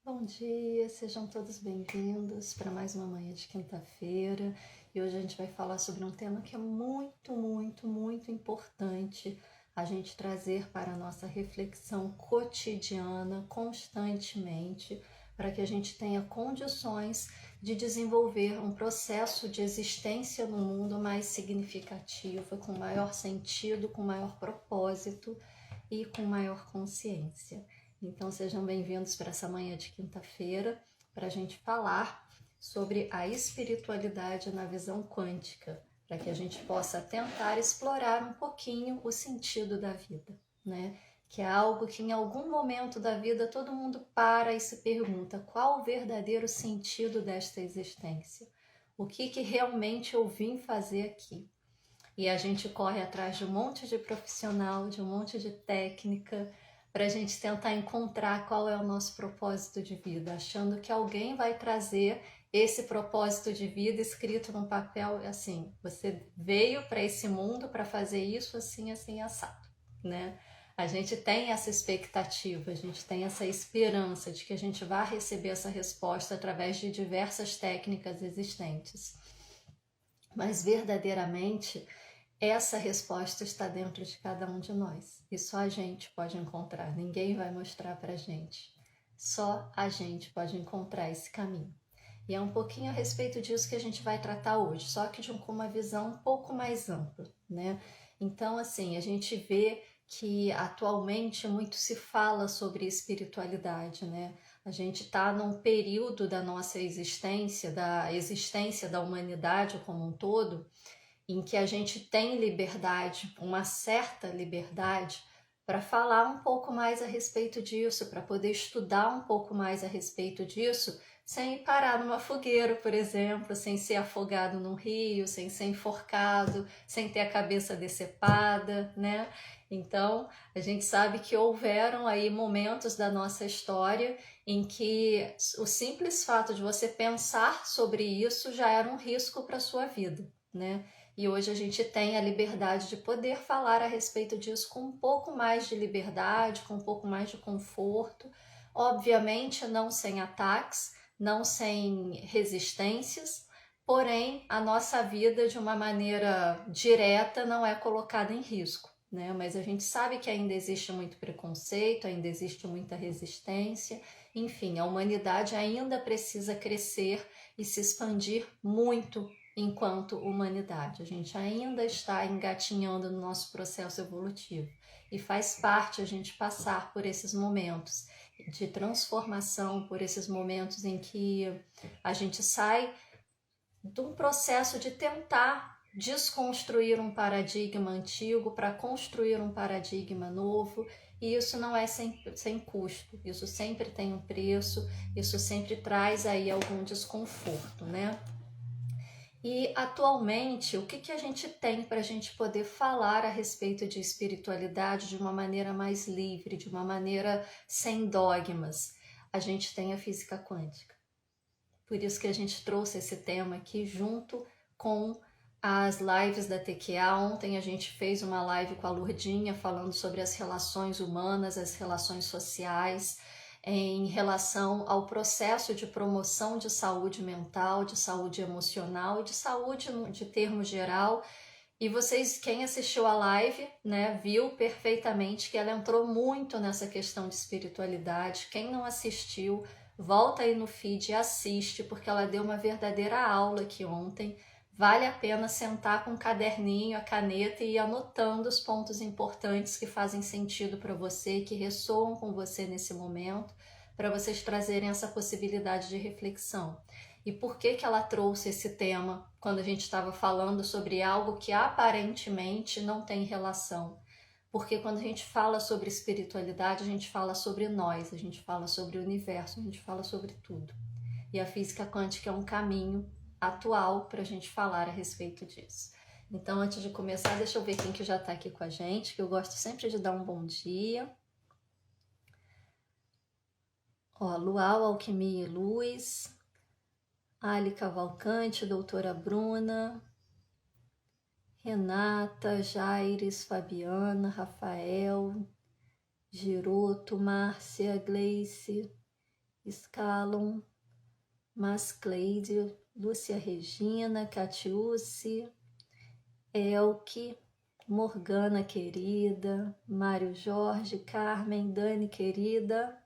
Bom dia, sejam todos bem-vindos para mais uma manhã de quinta-feira. E hoje a gente vai falar sobre um tema que é muito importante a gente trazer para a nossa reflexão cotidiana, constantemente, para que a gente tenha condições de desenvolver um processo de existência no mundo mais significativo, com maior sentido, com maior propósito e com maior consciência. Então sejam bem-vindos para essa manhã de quinta-feira, para a gente falar sobre a espiritualidade na visão quântica, para que a gente possa tentar explorar um pouquinho o sentido da vida, né? Que é algo que em algum momento da vida todo mundo para e se pergunta qual o verdadeiro sentido desta existência? O que realmente eu vim fazer aqui? E a gente corre atrás de um monte de profissional, de um monte de técnica, para a gente tentar encontrar qual é o nosso propósito de vida, achando que alguém vai trazer esse propósito de vida escrito num papel assim: você veio para esse mundo para fazer isso assim, assim, assado, né? A gente tem essa expectativa, a gente tem essa esperança de que a gente vai receber essa resposta através de diversas técnicas existentes. Mas verdadeiramente, essa resposta está dentro de cada um de nós e só a gente pode encontrar, ninguém vai mostrar para a gente. Só a gente pode encontrar esse caminho. E é um pouquinho a respeito disso que a gente vai tratar hoje, só que com uma visão um pouco mais ampla, né? Então, assim, a gente vê que atualmente muito se fala sobre espiritualidade, né? A gente está num período da nossa existência, da existência da humanidade como um todo, em que a gente tem liberdade, uma certa liberdade, para falar um pouco mais a respeito disso, para poder estudar um pouco mais a respeito disso, sem parar numa fogueira, por exemplo, sem ser afogado num rio, sem ser enforcado, sem ter a cabeça decepada, né? Então, a gente sabe que houveram aí momentos da nossa história em que o simples fato de você pensar sobre isso já era um risco para a sua vida, né? E hoje a gente tem a liberdade de poder falar a respeito disso com um pouco mais de liberdade, com um pouco mais de conforto, obviamente não sem ataques, não sem resistências, porém a nossa vida de uma maneira direta não é colocada em risco, né? Mas a gente sabe que ainda existe muito preconceito, ainda existe muita resistência, enfim, a humanidade ainda precisa crescer e se expandir muito enquanto humanidade. A gente ainda está engatinhando no nosso processo evolutivo e faz parte a gente passar por esses momentos de transformação, por esses momentos em que a gente sai de um processo de tentar desconstruir um paradigma antigo para construir um paradigma novo, e isso não é sem custo, isso sempre tem um preço, isso sempre traz aí algum desconforto, né? E atualmente, o que a gente tem para a gente poder falar a respeito de espiritualidade de uma maneira mais livre, de uma maneira sem dogmas? A gente tem a física quântica. Por isso que a gente trouxe esse tema aqui junto com as lives da TQA. Ontem a gente fez uma live com a Lurdinha falando sobre as relações humanas, as relações sociais, em relação ao processo de promoção de saúde mental, de saúde emocional e de saúde de termo geral. E vocês, quem assistiu a live, né, viu perfeitamente que ela entrou muito nessa questão de espiritualidade. Quem não assistiu, volta aí no feed e assiste, porque ela deu uma verdadeira aula aqui ontem. Vale a pena sentar com o caderninho, a caneta e ir anotando os pontos importantes que fazem sentido para você, que ressoam com você nesse momento, para vocês trazerem essa possibilidade de reflexão. E por que ela trouxe esse tema quando a gente estava falando sobre algo que aparentemente não tem relação? Porque quando a gente fala sobre espiritualidade, a gente fala sobre nós, a gente fala sobre o universo, a gente fala sobre tudo. E a física quântica é um caminho atual para a gente falar a respeito disso. Então, antes de começar, deixa eu ver quem que já está aqui com a gente, que eu gosto sempre de dar um bom dia. Ó, Luau, Alquimia e Luz, Ali Cavalcante, doutora Bruna, Renata, Jaires, Fabiana, Rafael, Giroto, Márcia, Gleice, Scalon, Mascleide, Lúcia Regina, Catiúce, Elke, Morgana querida, Mário Jorge, Carmen, Dani querida,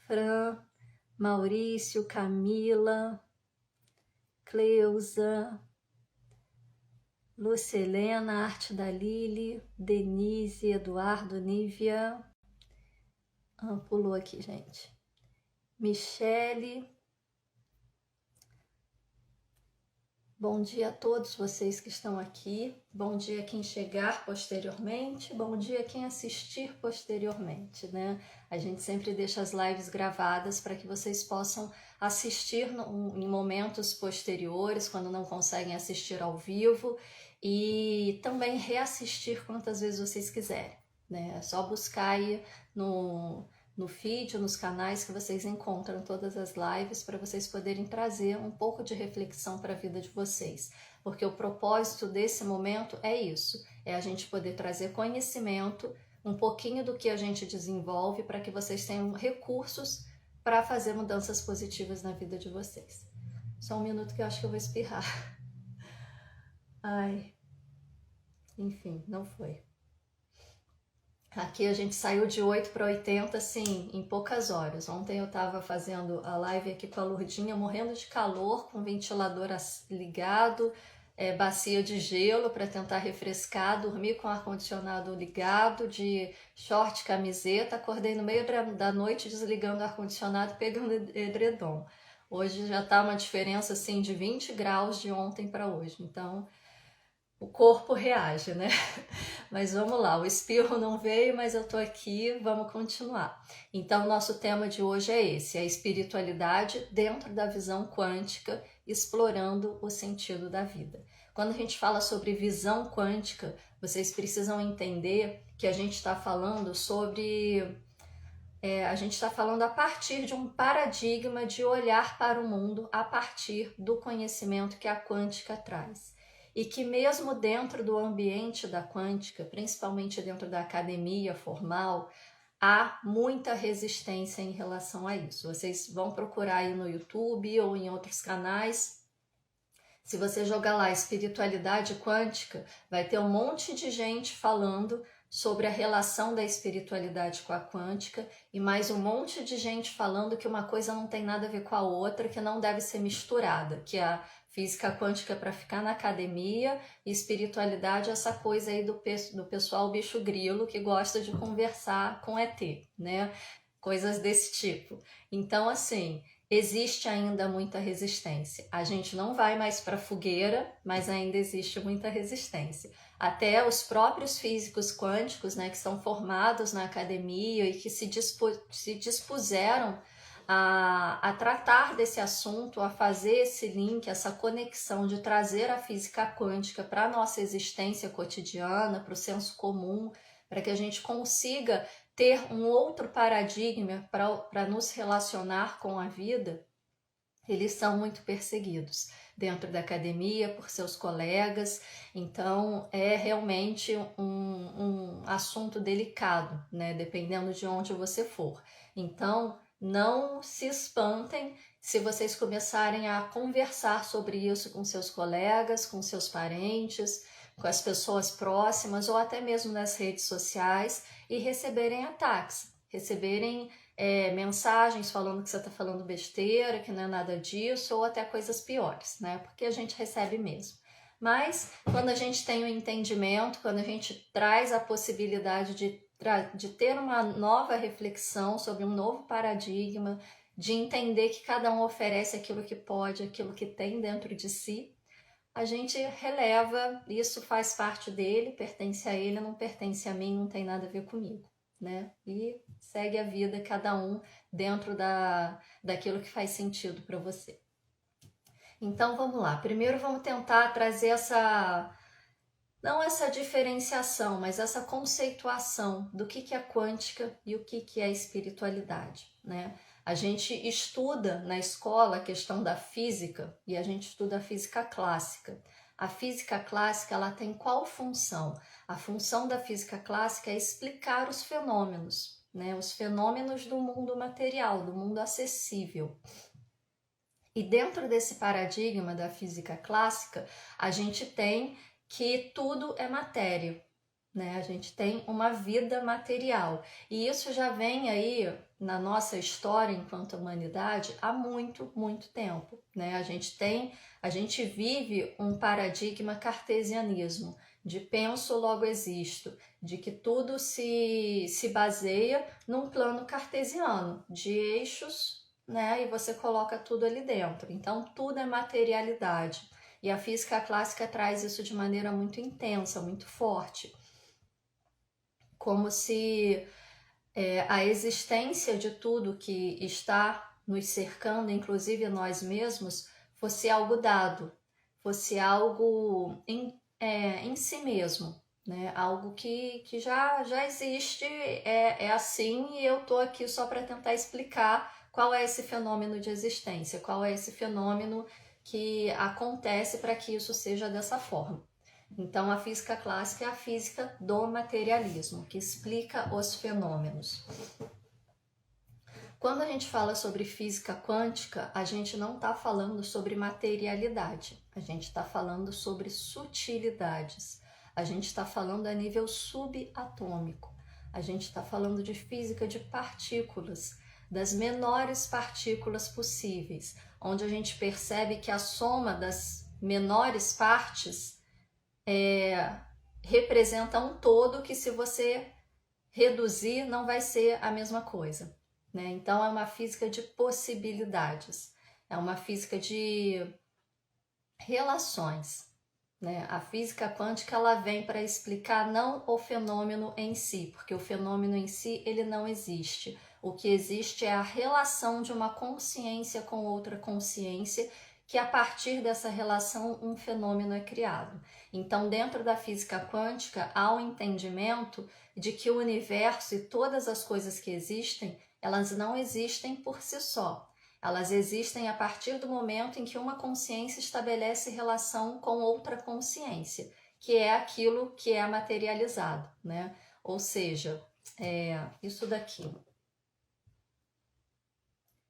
Fran, Maurício, Camila, Cleusa, Lúcia Helena, Arte da Lili, Denise, Eduardo, Nívia, pulou aqui, gente, Michele. Bom dia a todos vocês que estão aqui, bom dia quem chegar posteriormente, bom dia quem assistir posteriormente, né? A gente sempre deixa as lives gravadas para que vocês possam assistir em momentos posteriores, quando não conseguem assistir ao vivo, e também reassistir quantas vezes vocês quiserem, né? É só buscar aí no feed, nos canais que vocês encontram todas as lives para vocês poderem trazer um pouco de reflexão para a vida de vocês. Porque o propósito desse momento é isso, é a gente poder trazer conhecimento, um pouquinho do que a gente desenvolve para que vocês tenham recursos para fazer mudanças positivas na vida de vocês. Só um minuto que eu acho que eu vou espirrar. Ai, enfim, não foi. Aqui a gente saiu de 8 para 80, assim, em poucas horas. Ontem eu estava fazendo a live aqui com a Lourdinha, morrendo de calor, com o ventilador ligado, bacia de gelo para tentar refrescar, dormi com o ar-condicionado ligado, de short, camiseta, acordei no meio da noite desligando o ar-condicionado, pegando edredom. Hoje já está uma diferença, assim, de 20 graus de ontem para hoje, então o corpo reage, né? Mas vamos lá, o espirro não veio, mas eu tô aqui, vamos continuar. Então, nosso tema de hoje é esse, a espiritualidade dentro da visão quântica, explorando o sentido da vida. Quando a gente fala sobre visão quântica, vocês precisam entender que a gente está falando sobre... a gente está falando a partir de um paradigma de olhar para o mundo a partir do conhecimento que a quântica traz. E que mesmo dentro do ambiente da quântica, principalmente dentro da academia formal, há muita resistência em relação a isso. Vocês vão procurar aí no YouTube ou em outros canais. Se você jogar lá espiritualidade quântica, vai ter um monte de gente falando sobre a relação da espiritualidade com a quântica e mais um monte de gente falando que uma coisa não tem nada a ver com a outra, que não deve ser misturada, que a física quântica é para ficar na academia e espiritualidade é essa coisa aí do pessoal bicho grilo que gosta de conversar com ET, né? Coisas desse tipo. Então, assim, existe ainda muita resistência. A gente não vai mais para a fogueira, mas ainda existe muita resistência. Até os próprios físicos quânticos, né, que são formados na academia e que se dispuseram a tratar desse assunto, a fazer esse link, essa conexão de trazer a física quântica para a nossa existência cotidiana, para o senso comum, para que a gente consiga ter um outro paradigma para nos relacionar com a vida, eles são muito perseguidos dentro da academia, por seus colegas, então é realmente um assunto delicado, né? Dependendo de onde você for. Então, não se espantem se vocês começarem a conversar sobre isso com seus colegas, com seus parentes, com as pessoas próximas ou até mesmo nas redes sociais e receberem ataques, receberem mensagens falando que você está falando besteira, que não é nada disso, ou até coisas piores, né? Porque a gente recebe mesmo. Mas quando a gente tem o entendimento, quando a gente traz a possibilidade de ter uma nova reflexão sobre um novo paradigma, de entender que cada um oferece aquilo que pode, aquilo que tem dentro de si, a gente releva, isso faz parte dele, pertence a ele, não pertence a mim, não tem nada a ver comigo, né? E segue a vida, cada um dentro daquilo que faz sentido para você. Então vamos lá, primeiro vamos tentar trazer não essa diferenciação, mas essa conceituação do que é quântica e o que é espiritualidade, né? A gente estuda na escola a questão da física e a gente estuda a física clássica. A física clássica, ela tem qual função? A função da física clássica é explicar os fenômenos, né? Os fenômenos do mundo material, do mundo acessível. E dentro desse paradigma da física clássica, a gente tem que tudo é matéria, né? A gente tem uma vida material. E isso já vem aí na nossa história enquanto humanidade há muito, muito tempo, né? A gente vive um paradigma cartesianismo, de penso logo existo, de que tudo se baseia num plano cartesiano, de eixos, né? E você coloca tudo ali dentro. Então tudo é materialidade. E a física clássica traz isso de maneira muito intensa, muito forte, como se a existência de tudo que está nos cercando, inclusive nós mesmos, fosse algo dado, fosse algo em si mesmo, né? Algo que já existe, é assim, e eu estou aqui só para tentar explicar qual é esse fenômeno de existência, qual é esse fenômeno que acontece para que isso seja dessa forma. Então, a física clássica é a física do materialismo, que explica os fenômenos. Quando a gente fala sobre física quântica, a gente não está falando sobre materialidade, a gente está falando sobre sutilidades, a gente está falando a nível subatômico, a gente está falando de física de partículas, das menores partículas possíveis, onde a gente percebe que a soma das menores partes representa um todo que, se você reduzir, não vai ser a mesma coisa, né? Então é uma física de possibilidades, é uma física de relações, né? A física quântica, ela vem para explicar não o fenômeno em si, porque o fenômeno em si ele não existe. O que existe é a relação de uma consciência com outra consciência, que a partir dessa relação um fenômeno é criado. Então, dentro da física quântica, há um entendimento de que o universo e todas as coisas que existem, elas não existem por si só. Elas existem a partir do momento em que uma consciência estabelece relação com outra consciência, que é aquilo que é materializado, né? Ou seja, isso daqui.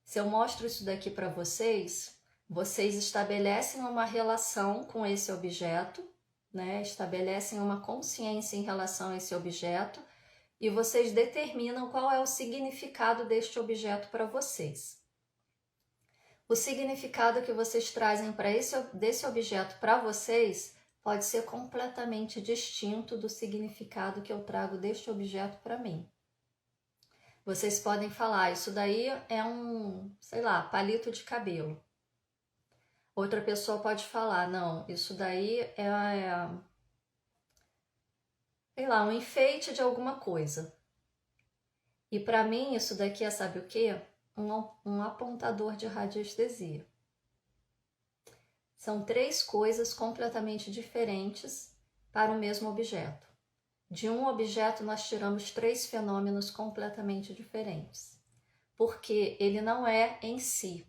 Se eu mostro isso daqui para vocês, vocês estabelecem uma relação com esse objeto, né? Estabelecem uma consciência em relação a esse objeto e vocês determinam qual é o significado deste objeto para vocês. O significado que vocês trazem desse objeto para vocês pode ser completamente distinto do significado que eu trago deste objeto para mim. Vocês podem falar, isso daí é um, sei lá, palito de cabelo. Outra pessoa pode falar, não, isso daí sei lá, um enfeite de alguma coisa. E para mim isso daqui é, sabe o quê? Um apontador de radiestesia. São três coisas completamente diferentes para o mesmo objeto. De um objeto nós tiramos três fenômenos completamente diferentes, porque ele não é em si.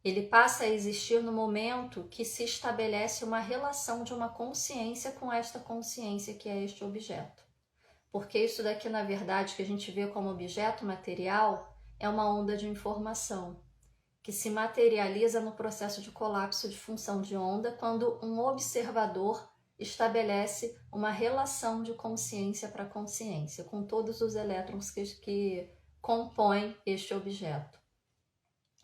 Ele passa a existir no momento que se estabelece uma relação de uma consciência com esta consciência que é este objeto. Porque isso daqui, na verdade, que a gente vê como objeto material, é uma onda de informação que se materializa no processo de colapso de função de onda quando um observador estabelece uma relação de consciência para consciência com todos os elétrons que compõem este objeto,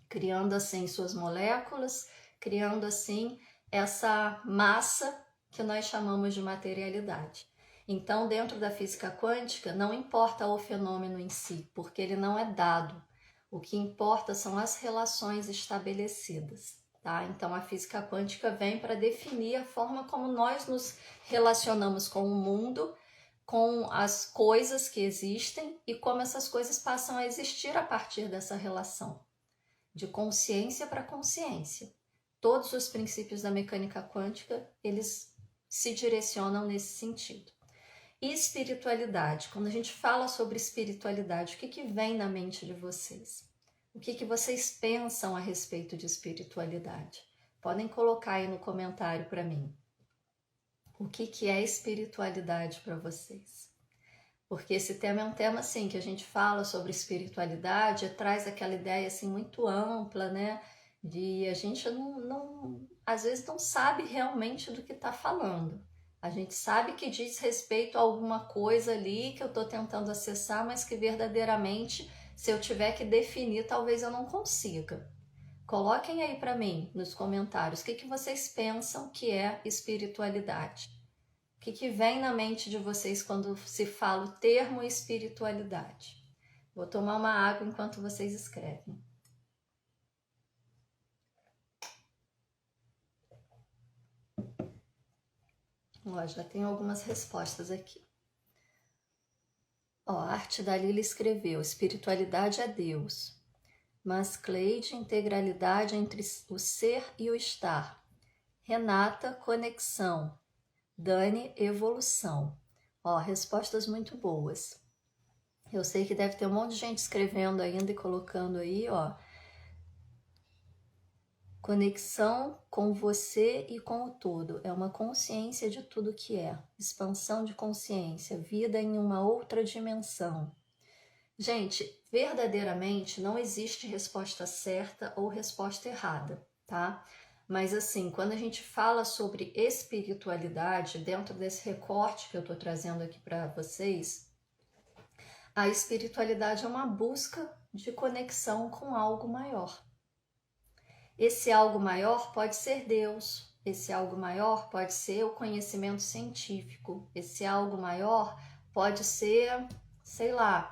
criando assim suas moléculas, criando assim essa massa que nós chamamos de materialidade. Então, dentro da física quântica, não importa o fenômeno em si, porque ele não é dado. O que importa são as relações estabelecidas, tá? Então, a física quântica vem para definir a forma como nós nos relacionamos com o mundo, com as coisas que existem e como essas coisas passam a existir a partir dessa relação, de consciência para consciência. Todos os princípios da mecânica quântica, eles se direcionam nesse sentido. E espiritualidade, quando a gente fala sobre espiritualidade, o que vem na mente de vocês? O que vocês pensam a respeito de espiritualidade? Podem colocar aí no comentário para mim. O que é espiritualidade para vocês? porque esse tema é um tema assim que a gente fala sobre espiritualidade, traz aquela ideia assim muito ampla, né? De a gente às vezes não sabe realmente do que está falando. A gente sabe que diz respeito a alguma coisa ali que eu estou tentando acessar, mas que verdadeiramente, se eu tiver que definir, talvez eu não consiga. Coloquem aí para mim nos comentários o que vocês pensam que é espiritualidade. O que vem na mente de vocês quando se fala o termo espiritualidade? Vou tomar uma água enquanto vocês escrevem. Ó, já tem algumas respostas aqui. Ó, a Arte da Lila escreveu: espiritualidade é Deus. Mas Cleide, integralidade entre o ser e o estar. Renata, conexão. Dani, evolução. Ó, respostas muito boas. Eu sei que deve ter um monte de gente escrevendo ainda e colocando aí, ó. Conexão com você e com o todo. É uma consciência de tudo que é. Expansão de consciência. Vida em uma outra dimensão. Gente, verdadeiramente não existe resposta certa ou resposta errada, tá? Mas assim, quando a gente fala sobre espiritualidade, dentro desse recorte que eu tô trazendo aqui para vocês, a espiritualidade é uma busca de conexão com algo maior. Esse algo maior pode ser Deus, esse algo maior pode ser o conhecimento científico, esse algo maior pode ser, sei lá,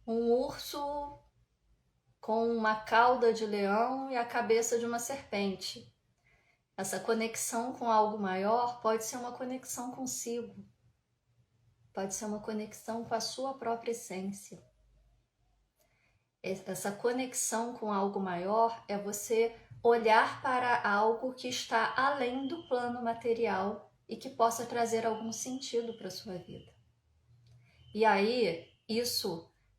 um urso com uma cauda de leão e a cabeça de uma serpente. Essa conexão com algo maior pode ser uma conexão consigo, pode ser uma conexão com a sua própria essência. Essa conexão com algo maior é você olhar para algo que está além do plano material e que possa trazer algum sentido para a sua vida. E aí,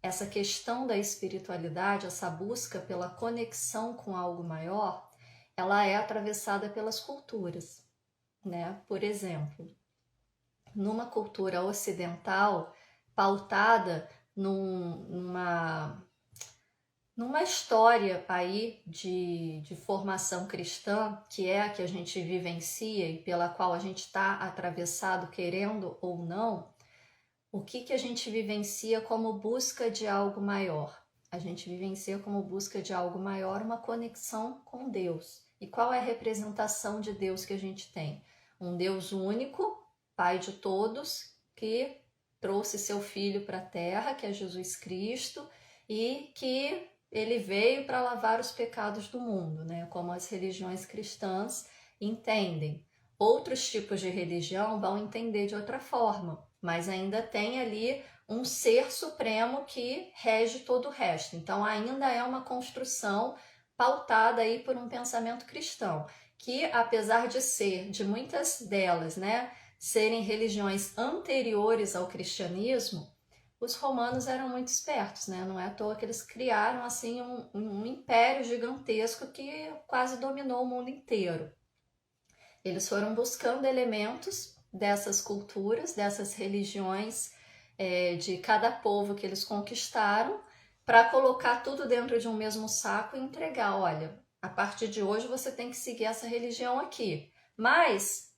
essa questão da espiritualidade, essa busca pela conexão com algo maior, ela é atravessada pelas culturas, né? Por exemplo, numa cultura ocidental pautada numa história aí de formação cristã, que é a que a gente vivencia e pela qual a gente está atravessado, querendo ou não, o que a gente vivencia como busca de algo maior? A gente vivencia como busca de algo maior uma conexão com Deus. E qual é a representação de Deus que a gente tem? Um Deus único, Pai de todos, que trouxe seu Filho para a Terra, que é Jesus Cristo, e que ele veio para lavar os pecados do mundo, né? Como as religiões cristãs entendem. Outros tipos de religião vão entender de outra forma, mas ainda tem ali um ser supremo que rege todo o resto. Então ainda é uma construção pautada aí por um pensamento cristão, que apesar de muitas delas, né, serem religiões anteriores ao cristianismo, os romanos eram muito espertos, né? Não é à toa que eles criaram assim um império gigantesco que quase dominou o mundo inteiro. Eles foram buscando elementos dessas culturas, dessas religiões, de cada povo que eles conquistaram, para colocar tudo dentro de um mesmo saco e entregar. Olha, a partir de hoje você tem que seguir essa religião aqui. Mas,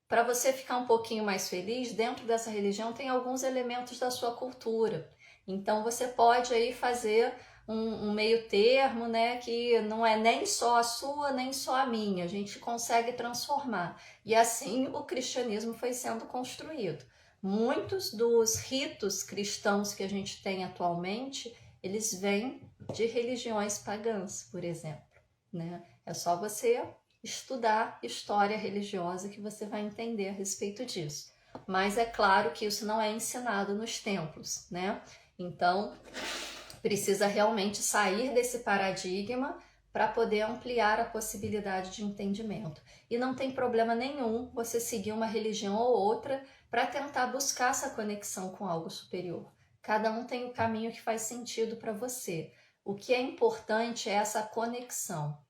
para você ficar um pouquinho mais feliz, dentro dessa religião tem alguns elementos da sua cultura. Então você pode aí fazer um meio termo, né, que não é nem só a sua, nem só a minha, a gente consegue transformar. E assim o cristianismo foi sendo construído. Muitos dos ritos cristãos que a gente tem atualmente, eles vêm de religiões pagãs, por exemplo, né? É só você estudar história religiosa que você vai entender a respeito disso. Mas é claro que isso não é ensinado nos templos, né? Então, precisa realmente sair desse paradigma para poder ampliar a possibilidade de entendimento. E não tem problema nenhum você seguir uma religião ou outra para tentar buscar essa conexão com algo superior. Cada um tem o caminho que faz sentido para você. O que é importante é essa conexão.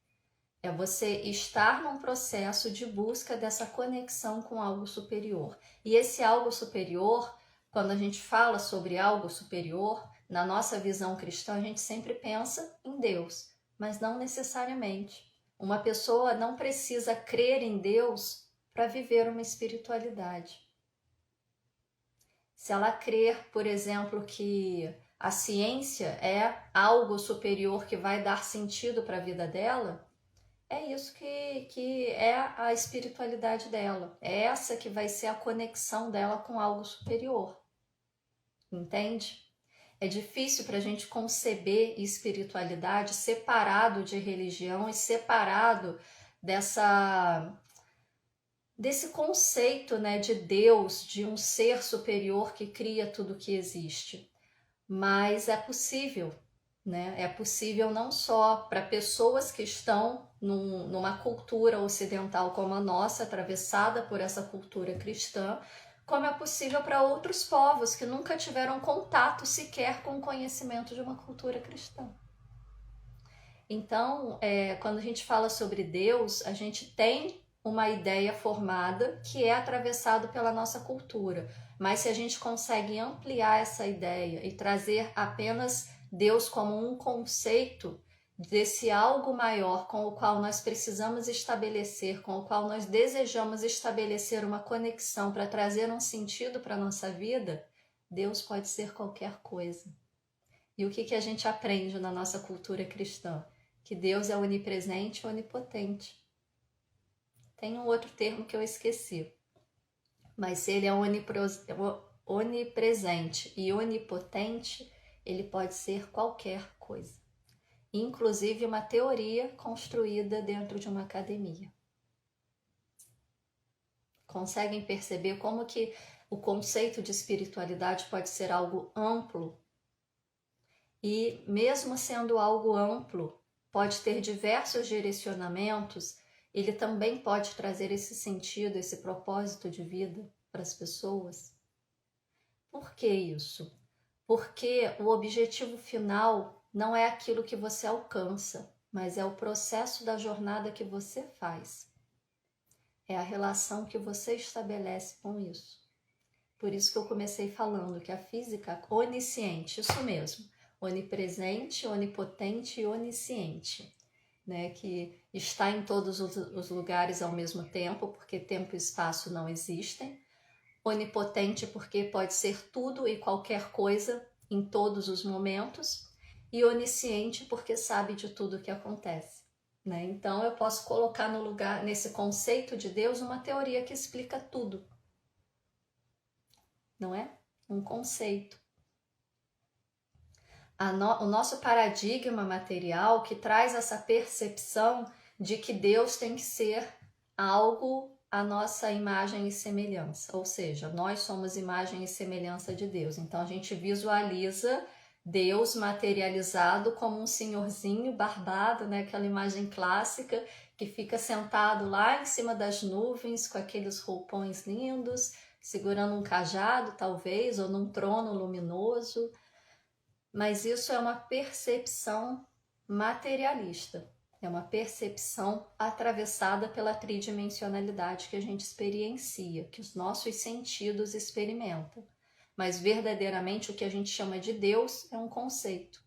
É você estar num processo de busca dessa conexão com algo superior. E esse algo superior, quando a gente fala sobre algo superior, na nossa visão cristã, a gente sempre pensa em Deus, mas não necessariamente. Uma pessoa não precisa crer em Deus para viver uma espiritualidade. Se ela crer, por exemplo, que a ciência é algo superior que vai dar sentido para a vida dela, é isso que é a espiritualidade dela. É essa que vai ser a conexão dela com algo superior. Entende? É difícil para a gente conceber espiritualidade separado de religião e separado desse conceito, né, de Deus, de um ser superior que cria tudo que existe. Mas é possível, né? É possível não só para pessoas que estão numa cultura ocidental como a nossa, atravessada por essa cultura cristã, como é possível para outros povos que nunca tiveram contato sequer com o conhecimento de uma cultura cristã. Então, quando a gente fala sobre Deus, a gente tem uma ideia formada que é atravessado pela nossa cultura. Mas se a gente consegue ampliar essa ideia e trazer apenas Deus como um conceito desse algo maior com o qual nós precisamos estabelecer, com o qual nós desejamos estabelecer uma conexão para trazer um sentido para a nossa vida, Deus pode ser qualquer coisa. E o que a gente aprende na nossa cultura cristã? Que Deus é onipresente e onipotente. Tem um outro termo que eu esqueci, mas se ele é onipresente e onipotente, ele pode ser qualquer coisa, inclusive uma teoria construída dentro de uma academia. Conseguem perceber como que o conceito de espiritualidade pode ser algo amplo e, mesmo sendo algo amplo, pode ter diversos direcionamentos, ele também pode trazer esse sentido, esse propósito de vida para as pessoas. Por que isso? Porque o objetivo final não é aquilo que você alcança, mas é o processo da jornada que você faz. É a relação que você estabelece com isso. Por isso que eu comecei falando que a física onisciente, isso mesmo, onipresente, onipotente e onisciente, né, que está em todos os lugares ao mesmo tempo, porque tempo e espaço não existem. Onipotente porque pode ser tudo e qualquer coisa em todos os momentos. E onisciente porque sabe de tudo o que acontece, né? Então eu posso colocar no lugar, nesse conceito de Deus, uma teoria que explica tudo. Não é? Um conceito. O nosso paradigma material que traz essa percepção de que Deus tem que ser algo à nossa imagem e semelhança, ou seja, nós somos imagem e semelhança de Deus. Então a gente visualiza Deus materializado como um senhorzinho barbado, né? Aquela imagem clássica que fica sentado lá em cima das nuvens com aqueles roupões lindos, segurando um cajado talvez, ou num trono luminoso. Mas isso é uma percepção materialista, é uma percepção atravessada pela tridimensionalidade que a gente experiencia, que os nossos sentidos experimentam. Mas verdadeiramente o que a gente chama de Deus é um conceito.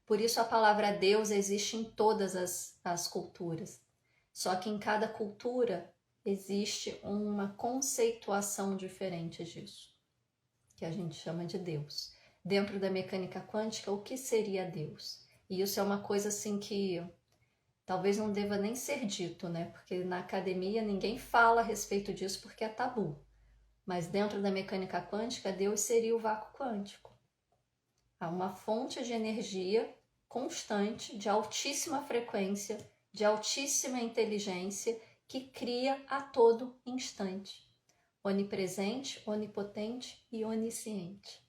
Por isso a palavra Deus existe em todas as culturas. Só que em cada cultura existe uma conceituação diferente disso, que a gente chama de Deus. Dentro da mecânica quântica, o que seria Deus? E isso é uma coisa assim que talvez não deva nem ser dito, né? Porque na academia ninguém fala a respeito disso porque é tabu. Mas dentro da mecânica quântica, Deus seria o vácuo quântico. Há uma fonte de energia constante, de altíssima frequência, de altíssima inteligência, que cria a todo instante. Onipresente, onipotente e onisciente.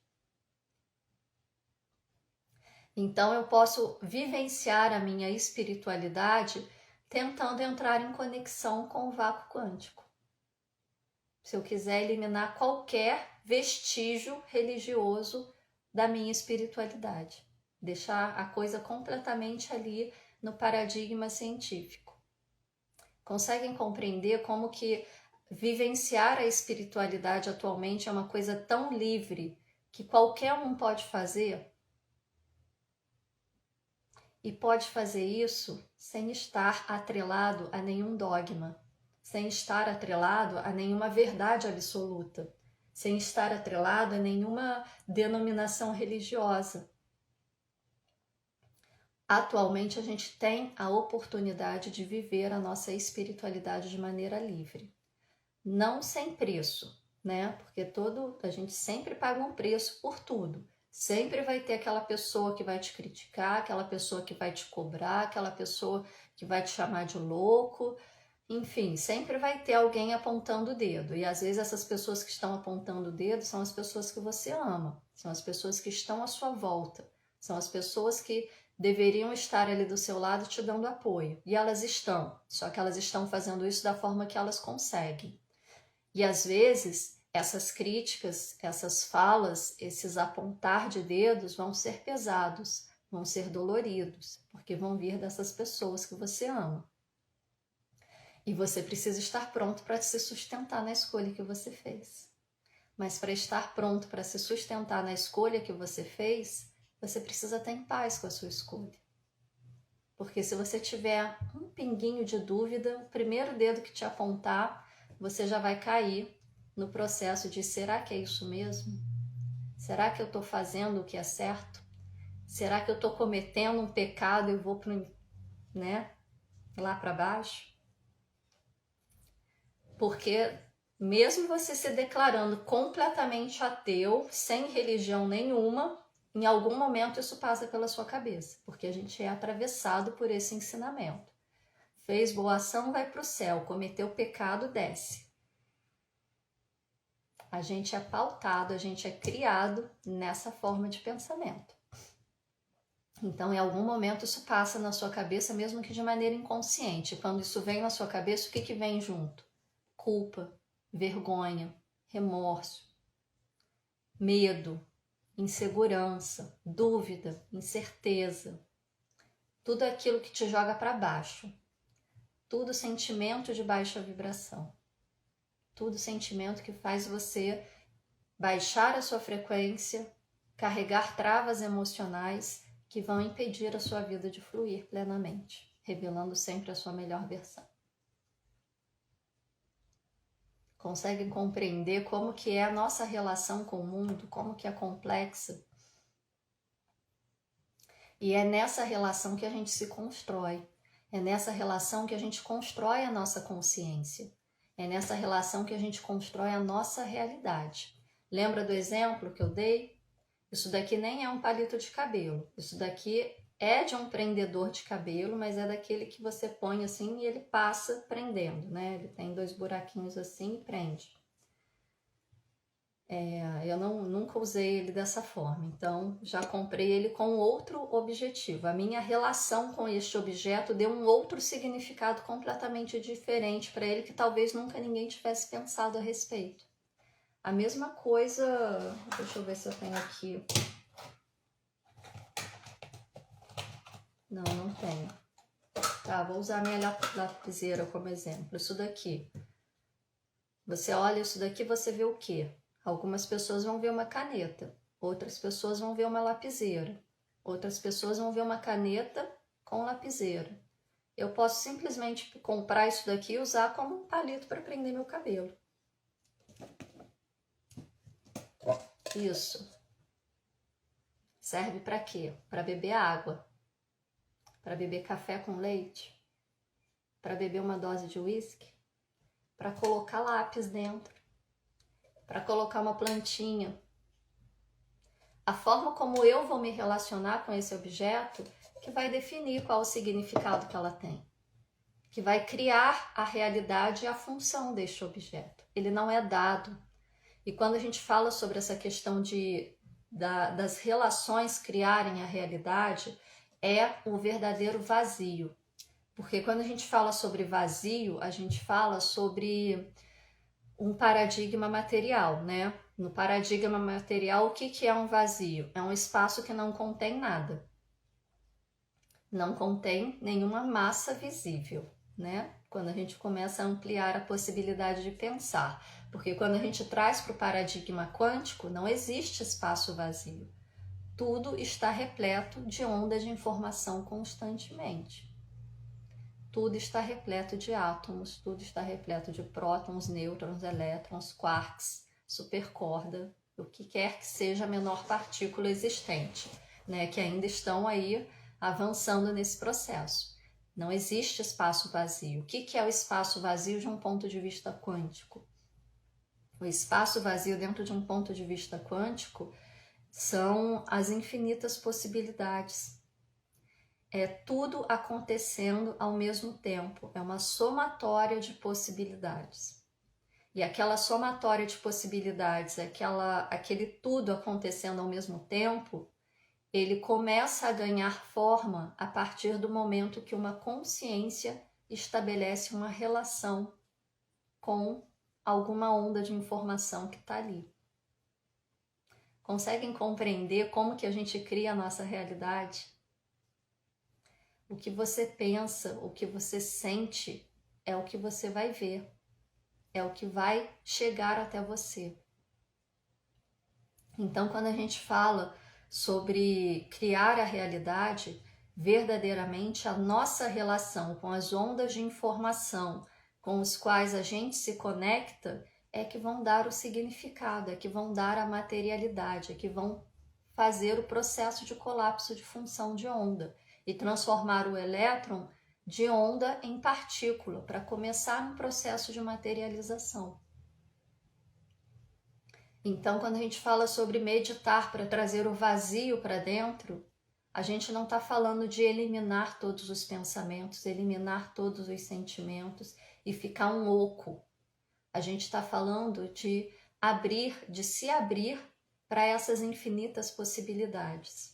Então eu posso vivenciar a minha espiritualidade tentando entrar em conexão com o vácuo quântico. Se eu quiser eliminar qualquer vestígio religioso da minha espiritualidade, deixar a coisa completamente ali no paradigma científico. Conseguem compreender como que vivenciar a espiritualidade atualmente é uma coisa tão livre que qualquer um pode fazer? E pode fazer isso sem estar atrelado a nenhum dogma, sem estar atrelado a nenhuma verdade absoluta, sem estar atrelado a nenhuma denominação religiosa. Atualmente a gente tem a oportunidade de viver a nossa espiritualidade de maneira livre. Não sem preço, né? Porque a gente sempre paga um preço por tudo. Sempre vai ter aquela pessoa que vai te criticar, aquela pessoa que vai te cobrar, aquela pessoa que vai te chamar de louco. Enfim, sempre vai ter alguém apontando o dedo. E às vezes essas pessoas que estão apontando o dedo são as pessoas que você ama, são as pessoas que estão à sua volta, são as pessoas que deveriam estar ali do seu lado te dando apoio. E elas estão, só que elas estão fazendo isso da forma que elas conseguem. E às vezes essas críticas, essas falas, esses apontar de dedos vão ser pesados, vão ser doloridos, porque vão vir dessas pessoas que você ama. E você precisa estar pronto para se sustentar na escolha que você fez. Mas para estar pronto para se sustentar na escolha que você fez, você precisa estar em paz com a sua escolha. Porque se você tiver um pinguinho de dúvida, o primeiro dedo que te apontar, você já vai cair no processo de será que é isso mesmo? Será que eu estou fazendo o que é certo? Será que eu estou cometendo um pecado e eu vou lá para baixo? Porque mesmo você se declarando completamente ateu, sem religião nenhuma, em algum momento isso passa pela sua cabeça, porque a gente é atravessado por esse ensinamento. Fez boa ação, vai para o céu, cometeu pecado, desce. A gente é pautado, a gente é criado nessa forma de pensamento. Então, em algum momento isso passa na sua cabeça, mesmo que de maneira inconsciente. Quando isso vem na sua cabeça, o que vem junto? Culpa, vergonha, remorso, medo, insegurança, dúvida, incerteza. Tudo aquilo que te joga para baixo. Tudo sentimento de baixa vibração. Tudo sentimento que faz você baixar a sua frequência, carregar travas emocionais que vão impedir a sua vida de fluir plenamente, revelando sempre a sua melhor versão. Conseguem compreender como que é a nossa relação com o mundo, como que é complexa? E é nessa relação que a gente se constrói. É nessa relação que a gente constrói a nossa consciência. É nessa relação que a gente constrói a nossa realidade. Lembra do exemplo que eu dei? Isso daqui nem é um palito de cabelo. Isso daqui é de um prendedor de cabelo, mas é daquele que você põe assim e ele passa prendendo, né? Ele tem 2 buraquinhos assim e prende. Eu nunca usei ele dessa forma, então já comprei ele com outro objetivo. A minha relação com este objeto deu um outro significado completamente diferente para ele, que talvez nunca ninguém tivesse pensado a respeito. A mesma coisa, deixa eu ver se eu tenho aqui. Não tenho. Tá, vou usar a minha lapiseira como exemplo. Isso daqui. Você olha isso daqui, você vê o quê? Algumas pessoas vão ver uma caneta, outras pessoas vão ver uma lapiseira, outras pessoas vão ver uma caneta com lapiseira. Eu posso simplesmente comprar isso daqui e usar como um palito para prender meu cabelo. Isso. Serve para quê? Para beber água, para beber café com leite, para beber uma dose de uísque, para colocar lápis dentro, para colocar uma plantinha. A forma como eu vou me relacionar com esse objeto que vai definir qual o significado que ela tem, que vai criar a realidade e a função deste objeto. Ele não é dado. E quando a gente fala sobre essa questão das relações criarem a realidade, é o verdadeiro vazio. Porque quando a gente fala sobre vazio, a gente fala sobre um paradigma material, né? No paradigma material, o que é um vazio? É um espaço que não contém nada. Não contém nenhuma massa visível, né? quando a gente começa a ampliar a possibilidade de pensar. Porque quando a gente traz para o paradigma quântico, não existe espaço vazio. Tudo está repleto de ondas de informação constantemente. Tudo está repleto de átomos, tudo está repleto de prótons, nêutrons, elétrons, quarks, supercorda, o que quer que seja a menor partícula existente, né, que ainda estão aí avançando nesse processo. Não existe espaço vazio. O que é o espaço vazio de um ponto de vista quântico? O espaço vazio dentro de um ponto de vista quântico são as infinitas possibilidades. É tudo acontecendo ao mesmo tempo, é uma somatória de possibilidades. E aquela somatória de possibilidades, aquele tudo acontecendo ao mesmo tempo, ele começa a ganhar forma a partir do momento que uma consciência estabelece uma relação com alguma onda de informação que está ali. Conseguem compreender como que a gente cria a nossa realidade? O que você pensa, o que você sente, é o que você vai ver, é o que vai chegar até você. Então, quando a gente fala sobre criar a realidade, verdadeiramente a nossa relação com as ondas de informação com os quais a gente se conecta é que vão dar o significado, é que vão dar a materialidade, é que vão fazer o processo de colapso de função de onda e transformar o elétron de onda em partícula para começar um processo de materialização. Então, quando a gente fala sobre meditar para trazer o vazio para dentro, a gente não está falando de eliminar todos os pensamentos, eliminar todos os sentimentos e ficar um oco. A gente está falando de se abrir para essas infinitas possibilidades.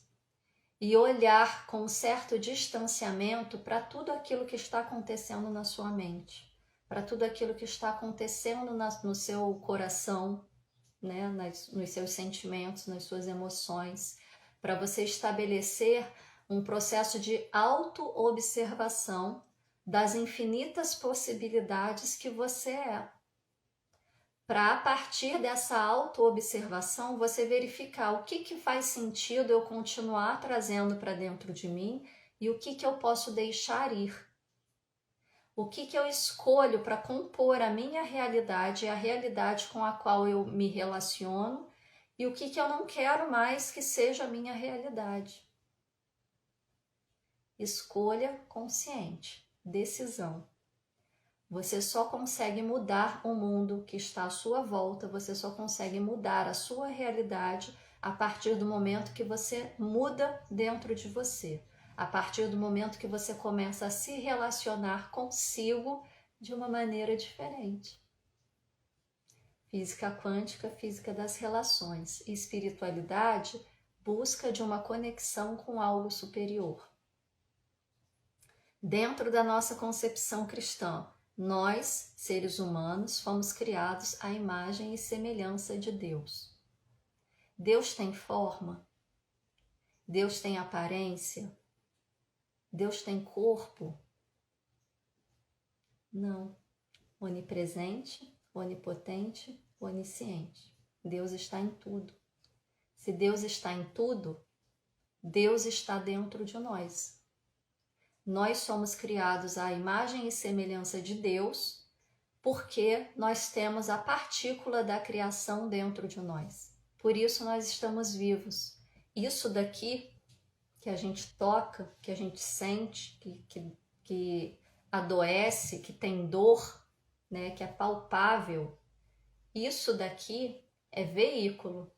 E olhar com um certo distanciamento para tudo aquilo que está acontecendo na sua mente, para tudo aquilo que está acontecendo no seu coração, né, nos seus sentimentos, nas suas emoções, para você estabelecer um processo de auto-observação das infinitas possibilidades que você é. Para, a partir dessa auto-observação, você verificar o que faz sentido eu continuar trazendo para dentro de mim e o que eu posso deixar ir. O que eu escolho para compor a minha realidade, a realidade com a qual eu me relaciono, e o que eu não quero mais que seja a minha realidade. Escolha consciente, decisão. Você só consegue mudar o mundo que está à sua volta, você só consegue mudar a sua realidade a partir do momento que você muda dentro de você, a partir do momento que você começa a se relacionar consigo de uma maneira diferente. Física quântica, física das relações. E espiritualidade, busca de uma conexão com algo superior. Dentro da nossa concepção cristã, nós, seres humanos, fomos criados à imagem e semelhança de Deus. Deus tem forma? Deus tem aparência? Deus tem corpo? Não. Onipresente, onipotente, onisciente. Deus está em tudo. Se Deus está em tudo, Deus está dentro de nós. Nós somos criados à imagem e semelhança de Deus, porque nós temos a partícula da criação dentro de nós. Por isso nós estamos vivos. Isso daqui que a gente toca, que a gente sente, que adoece, que tem dor, né, que é palpável, isso daqui é veículo.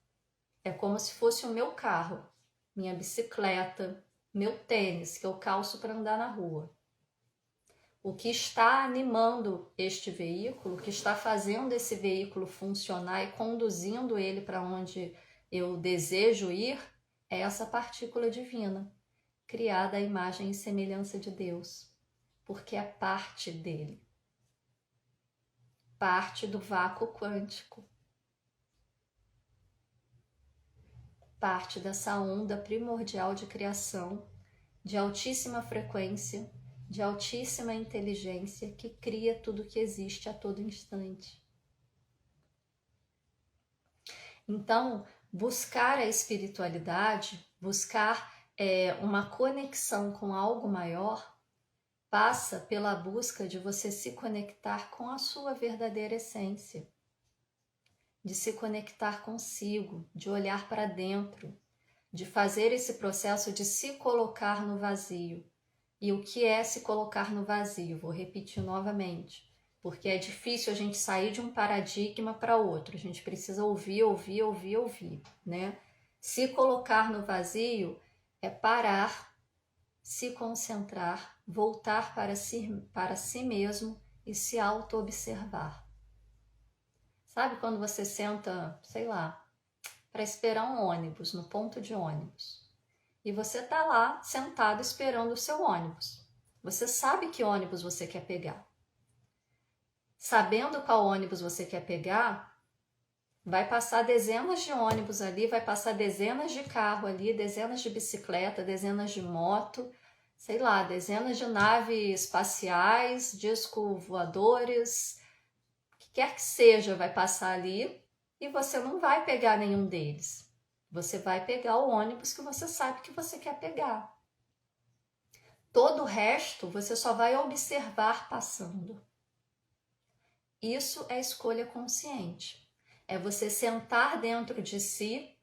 É como se fosse o meu carro, minha bicicleta, meu tênis que eu calço para andar na rua. O que está animando este veículo, o que está fazendo esse veículo funcionar e conduzindo ele para onde eu desejo ir, é essa partícula divina, criada à imagem e semelhança de Deus, porque é parte dele, parte do vácuo quântico, parte dessa onda primordial de criação, de altíssima frequência, de altíssima inteligência que cria tudo que existe a todo instante. Então, buscar a espiritualidade, buscar uma conexão com algo maior, passa pela busca de você se conectar com a sua verdadeira essência, de se conectar consigo, de olhar para dentro, de fazer esse processo de se colocar no vazio. E o que é se colocar no vazio? Vou repetir novamente, porque é difícil a gente sair de um paradigma para outro. A gente precisa ouvir, né? Se colocar no vazio é parar, se concentrar, voltar para si mesmo e se auto-observar. Sabe quando você senta, sei lá, para esperar um ônibus, no ponto de ônibus, e você tá lá sentado esperando o seu ônibus. Você sabe que ônibus você quer pegar. Sabendo qual ônibus você quer pegar, vai passar dezenas de ônibus ali, vai passar dezenas de carro ali, dezenas de bicicleta, dezenas de moto, sei lá, dezenas de naves espaciais, disco voadores, o que quer que seja vai passar ali e você não vai pegar nenhum deles. Você vai pegar o ônibus que você sabe que você quer pegar. Todo o resto você só vai observar passando. Isso é escolha consciente. É você sentar dentro de si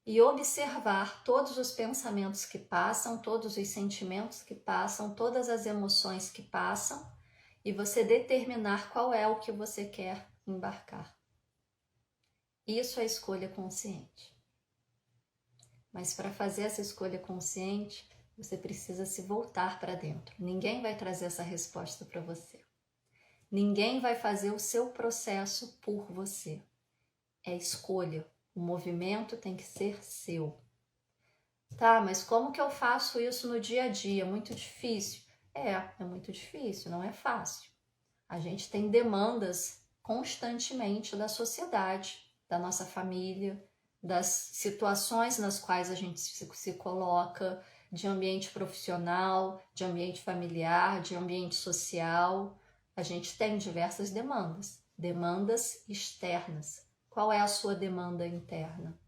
e observar todos os pensamentos que passam, todos os sentimentos que passam, todas as emoções que passam e você determinar qual é o que você quer embarcar. Isso é escolha consciente. Mas para fazer essa escolha consciente, você precisa se voltar para dentro. Ninguém vai trazer essa resposta para você. Ninguém vai fazer o seu processo por você. É escolha. O movimento tem que ser seu. Tá, mas como que eu faço isso no dia a dia? Muito difícil. É muito difícil, não é fácil. A gente tem demandas constantemente da sociedade, da nossa família, das situações nas quais a gente se coloca, de ambiente profissional, de ambiente familiar, de ambiente social. A gente tem diversas demandas, demandas externas. Qual é a sua demanda interna?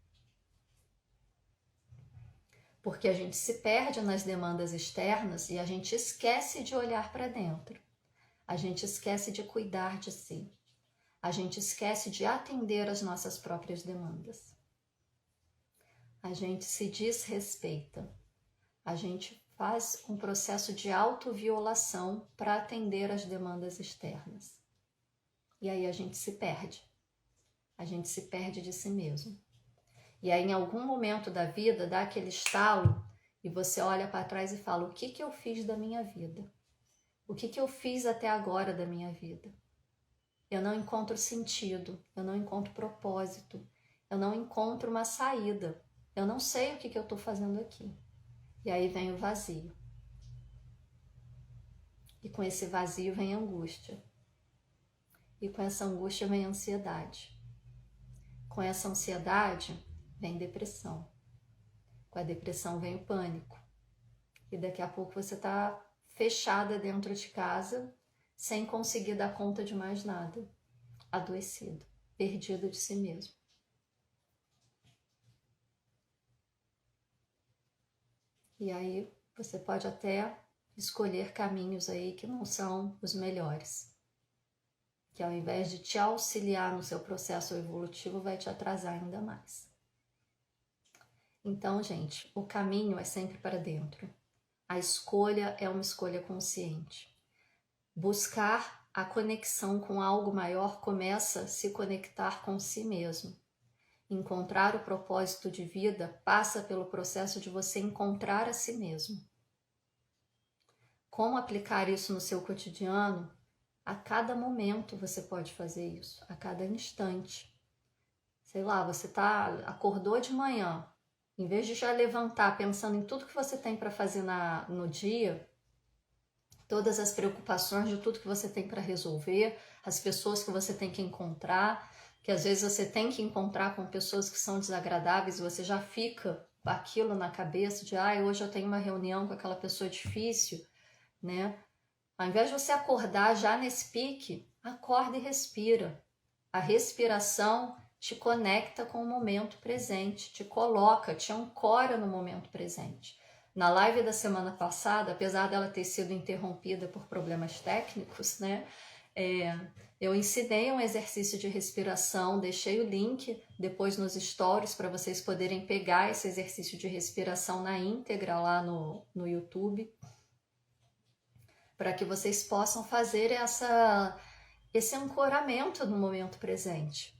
Porque a gente se perde nas demandas externas e a gente esquece de olhar para dentro. A gente esquece de cuidar de si. A gente esquece de atender às nossas próprias demandas. A gente se desrespeita. A gente faz um processo de autoviolação para atender às demandas externas. E aí a gente se perde. A gente se perde de si mesmo. E aí em algum momento da vida dá aquele estalo e você olha para trás e fala: o que eu fiz da minha vida? O que eu fiz até agora da minha vida? Eu não encontro sentido, eu não encontro propósito, eu não encontro uma saída. Eu não sei o que eu estou fazendo aqui. E aí vem o vazio. E com esse vazio vem a angústia. E com essa angústia vem a ansiedade. Com essa ansiedade vem depressão. Com a depressão vem o pânico. E daqui a pouco você está fechada dentro de casa, sem conseguir dar conta de mais nada. Adoecida, perdida de si mesmo. E aí você pode até escolher caminhos aí que não são os melhores. Que ao invés de te auxiliar no seu processo evolutivo, vai te atrasar ainda mais. Então, gente, o caminho é sempre para dentro. A escolha é uma escolha consciente. Buscar a conexão com algo maior começa a se conectar com si mesmo. Encontrar o propósito de vida passa pelo processo de você encontrar a si mesmo. Como aplicar isso no seu cotidiano? A cada momento você pode fazer isso, a cada instante. Sei lá, você acordou de manhã, em vez de já levantar pensando em tudo que você tem para fazer no dia, todas as preocupações de tudo que você tem para resolver, as pessoas que você tem que encontrar, que às vezes você tem que encontrar com pessoas que são desagradáveis e você já fica aquilo na cabeça de hoje eu tenho uma reunião com aquela pessoa difícil, né? Ao invés de você acordar já nesse pique, acorda e respira. A respiração te conecta com o momento presente, te coloca, te ancora no momento presente. Na live da semana passada, apesar dela ter sido interrompida por problemas técnicos, né? Eu ensinei um exercício de respiração, deixei o link depois nos stories para vocês poderem pegar esse exercício de respiração na íntegra lá no YouTube, para que vocês possam fazer esse ancoramento no momento presente.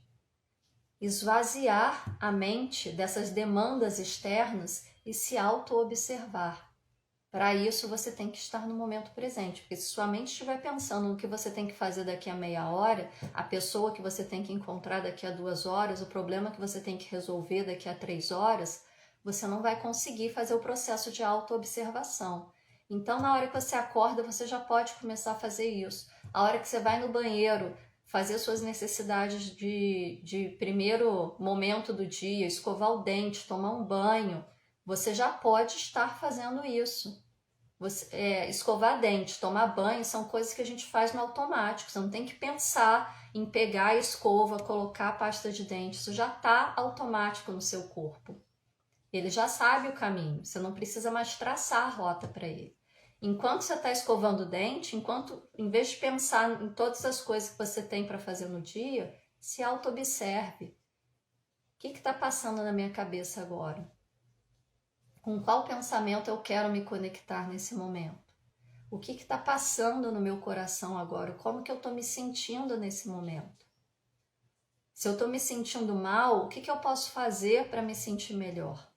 Esvaziar a mente dessas demandas externas e se auto-observar. Para isso, você tem que estar no momento presente, porque se sua mente estiver pensando no que você tem que fazer daqui a meia hora, a pessoa que você tem que encontrar daqui a 2 horas, o problema que você tem que resolver daqui a 3 horas, você não vai conseguir fazer o processo de auto-observação. Então, na hora que você acorda, você já pode começar a fazer isso. A hora que você vai no banheiro, fazer suas necessidades de primeiro momento do dia, escovar o dente, tomar um banho, você já pode estar fazendo isso. Escovar dente, tomar banho, são coisas que a gente faz no automático. Você não tem que pensar em pegar a escova, colocar a pasta de dente. Isso já está automático no seu corpo. Ele já sabe o caminho. Você não precisa mais traçar a rota para ele. Enquanto você está escovando o dente, em vez de pensar em todas as coisas que você tem para fazer no dia, se auto-observe. O que está passando na minha cabeça agora? Com qual pensamento eu quero me conectar nesse momento? O que está passando no meu coração agora? Como que eu estou me sentindo nesse momento? Se eu estou me sentindo mal, o que eu posso fazer para me sentir melhor?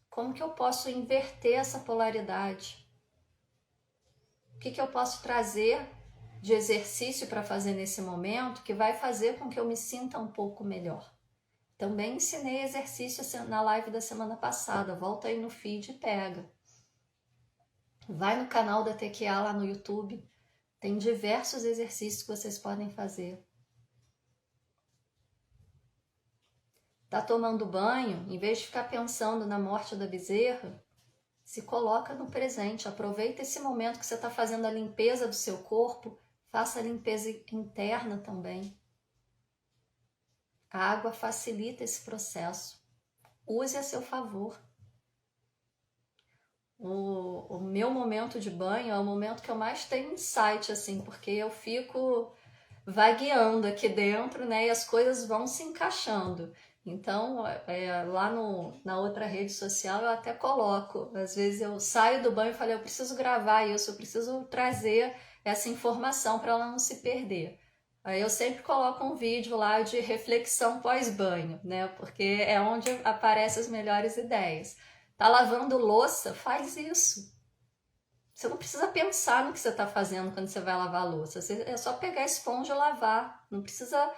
Como que eu posso inverter essa polaridade? O que eu posso trazer de exercício para fazer nesse momento que vai fazer com que eu me sinta um pouco melhor? Também ensinei exercício na live da semana passada. Volta aí no feed e pega. Vai no canal da TQA lá no YouTube. Tem diversos exercícios que vocês podem fazer. Tá tomando banho? Em vez de ficar pensando na morte da bezerra, se coloca no presente. Aproveita esse momento que você está fazendo a limpeza do seu corpo. Faça a limpeza interna também. A água facilita esse processo. Use a seu favor. O meu momento de banho é o momento que eu mais tenho insight, assim, porque eu fico vagueando aqui dentro, né? E as coisas vão se encaixando. Então, lá na outra rede social eu até coloco. Às vezes eu saio do banho e falo, eu preciso gravar isso, eu preciso trazer essa informação para ela não se perder. Aí eu sempre coloco um vídeo lá de reflexão pós-banho, né? Porque é onde aparecem as melhores ideias. Tá lavando louça? Faz isso. Você não precisa pensar no que você está fazendo quando você vai lavar a louça. É só pegar a esponja e lavar. Não precisa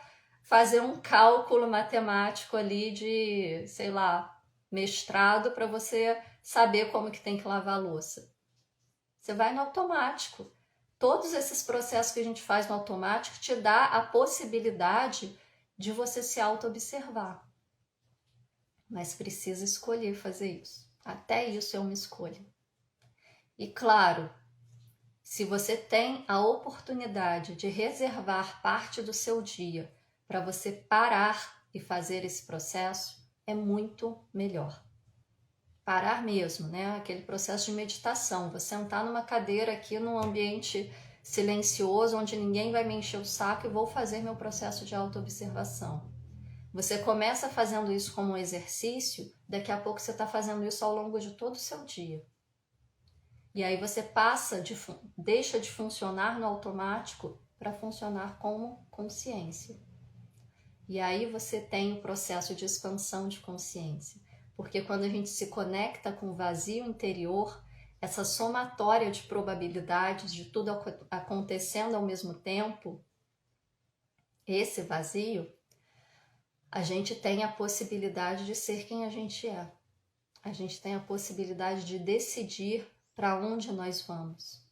fazer um cálculo matemático ali de, sei lá, mestrado para você saber como que tem que lavar a louça. Você vai no automático. Todos esses processos que a gente faz no automático te dá a possibilidade de você se auto-observar. Mas precisa escolher fazer isso. Até isso é uma escolha. E claro, se você tem a oportunidade de reservar parte do seu dia para você parar e fazer esse processo, é muito melhor. Parar mesmo, né? Aquele processo de meditação. Vou sentar numa cadeira aqui num ambiente silencioso, onde ninguém vai me encher o saco e vou fazer meu processo de autoobservação. Você começa fazendo isso como um exercício, daqui a pouco você está fazendo isso ao longo de todo o seu dia. E aí você deixa de funcionar no automático para funcionar como consciência. E aí você tem o processo de expansão de consciência. Porque quando a gente se conecta com o vazio interior, essa somatória de probabilidades de tudo acontecendo ao mesmo tempo, esse vazio, a gente tem a possibilidade de ser quem a gente é. A gente tem a possibilidade de decidir para onde nós vamos.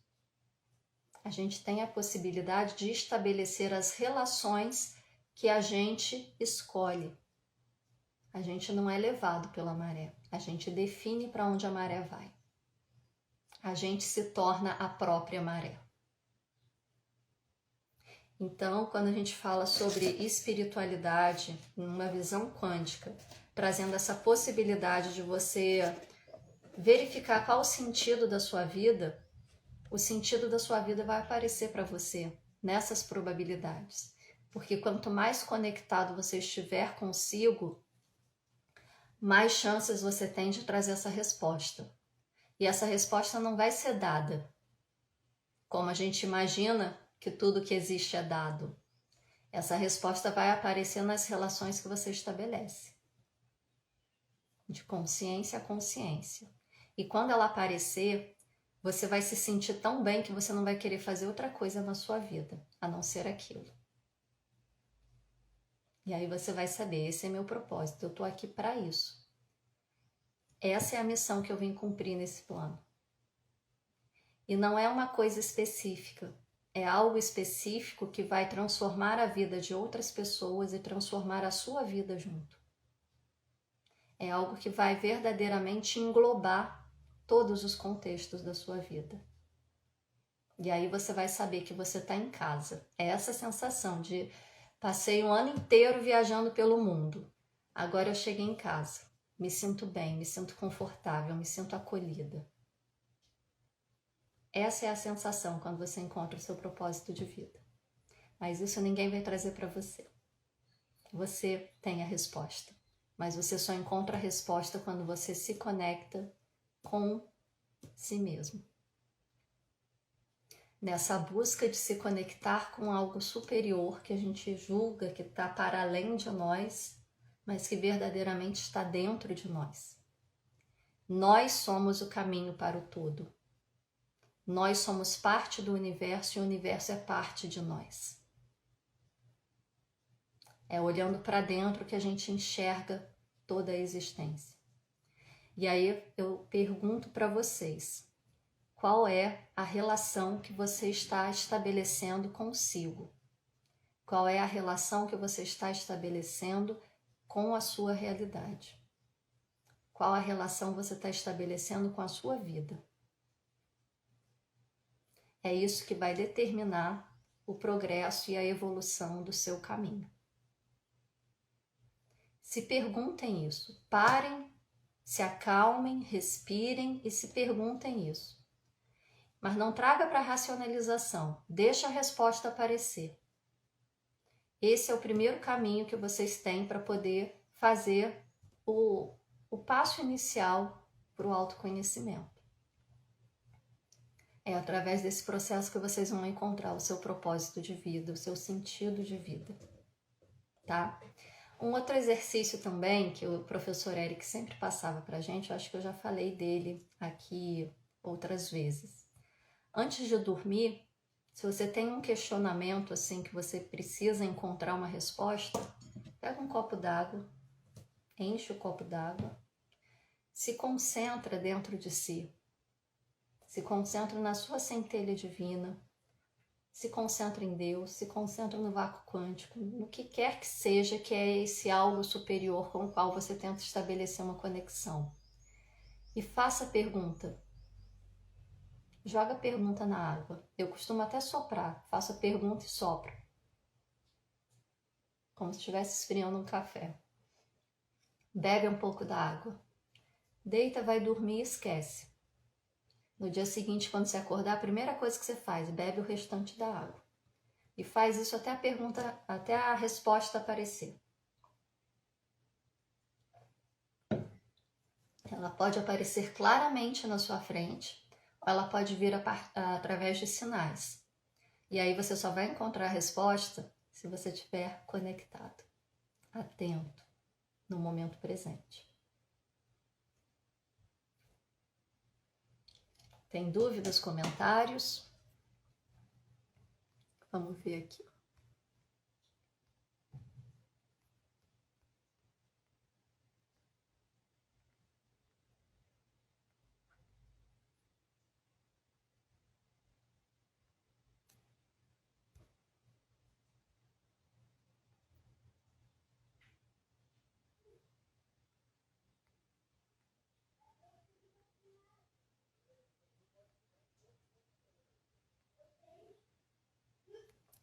A gente tem a possibilidade de estabelecer as relações que a gente escolhe. A gente não é levado pela maré, a gente define para onde a maré vai. a gente se torna a própria maré. Então, quando a gente fala sobre espiritualidade, numa visão quântica, trazendo essa possibilidade de você verificar qual o sentido da sua vida, o sentido da sua vida vai aparecer para você nessas probabilidades. Porque quanto mais conectado você estiver consigo, mais chances você tem de trazer essa resposta. E essa resposta não vai ser dada como a gente imagina que tudo que existe é dado. Essa resposta vai aparecer nas relações que você estabelece, de consciência a consciência. E quando ela aparecer, você vai se sentir tão bem que você não vai querer fazer outra coisa na sua vida, a não ser aquilo. E aí você vai saber, esse é meu propósito, eu estou aqui para isso. Essa é a missão que eu vim cumprir nesse plano. E não é uma coisa específica, é algo específico que vai transformar a vida de outras pessoas e transformar a sua vida junto. É algo que vai verdadeiramente englobar todos os contextos da sua vida. E aí você vai saber que você está em casa. É essa sensação de passei um ano inteiro viajando pelo mundo. Agora eu cheguei em casa. Me sinto bem, me sinto confortável, me sinto acolhida. Essa é a sensação quando você encontra o seu propósito de vida. Mas isso ninguém vai trazer para você. Você tem a resposta. Mas você só encontra a resposta quando você se conecta com si mesmo. Nessa busca de se conectar com algo superior que a gente julga que está para além de nós, mas que verdadeiramente está dentro de nós. Nós somos o caminho para o todo. Nós somos parte do universo e o universo é parte de nós. É olhando para dentro que a gente enxerga toda a existência. E aí eu pergunto para vocês, qual é a relação que você está estabelecendo consigo? Qual é a relação que você está estabelecendo com a sua realidade? Qual a relação você está estabelecendo com a sua vida? É isso que vai determinar o progresso e a evolução do seu caminho. Se perguntem isso, parem, se acalmem, respirem e se perguntem isso. Mas não traga para a racionalização, deixa a resposta aparecer. Esse é o primeiro caminho que vocês têm para poder fazer o passo inicial para o autoconhecimento. É através desse processo que vocês vão encontrar o seu propósito de vida, o seu sentido de vida, tá? Um outro exercício também que o professor Eric sempre passava para a gente, eu acho que eu já falei dele aqui outras vezes. Antes de dormir, se você tem um questionamento assim que você precisa encontrar uma resposta, pega um copo d'água, enche o copo d'água, se concentra dentro de si, se concentra na sua centelha divina, se concentra em Deus, se concentra no vácuo quântico, no que quer que seja que é esse algo superior com o qual você tenta estabelecer uma conexão. E faça a pergunta. Joga a pergunta na água. Eu costumo até soprar. Faço a pergunta e sopro. Como se estivesse esfriando um café. Bebe um pouco da água. Deita, vai dormir e esquece. No dia seguinte, quando você acordar, a primeira coisa que você faz, bebe o restante da água. E faz isso até a pergunta, até a resposta aparecer. Ela pode aparecer claramente na sua frente, ou ela pode vir através de sinais. E aí você só vai encontrar a resposta se você estiver conectado, atento, no momento presente. Tem dúvidas, comentários? Vamos ver aqui.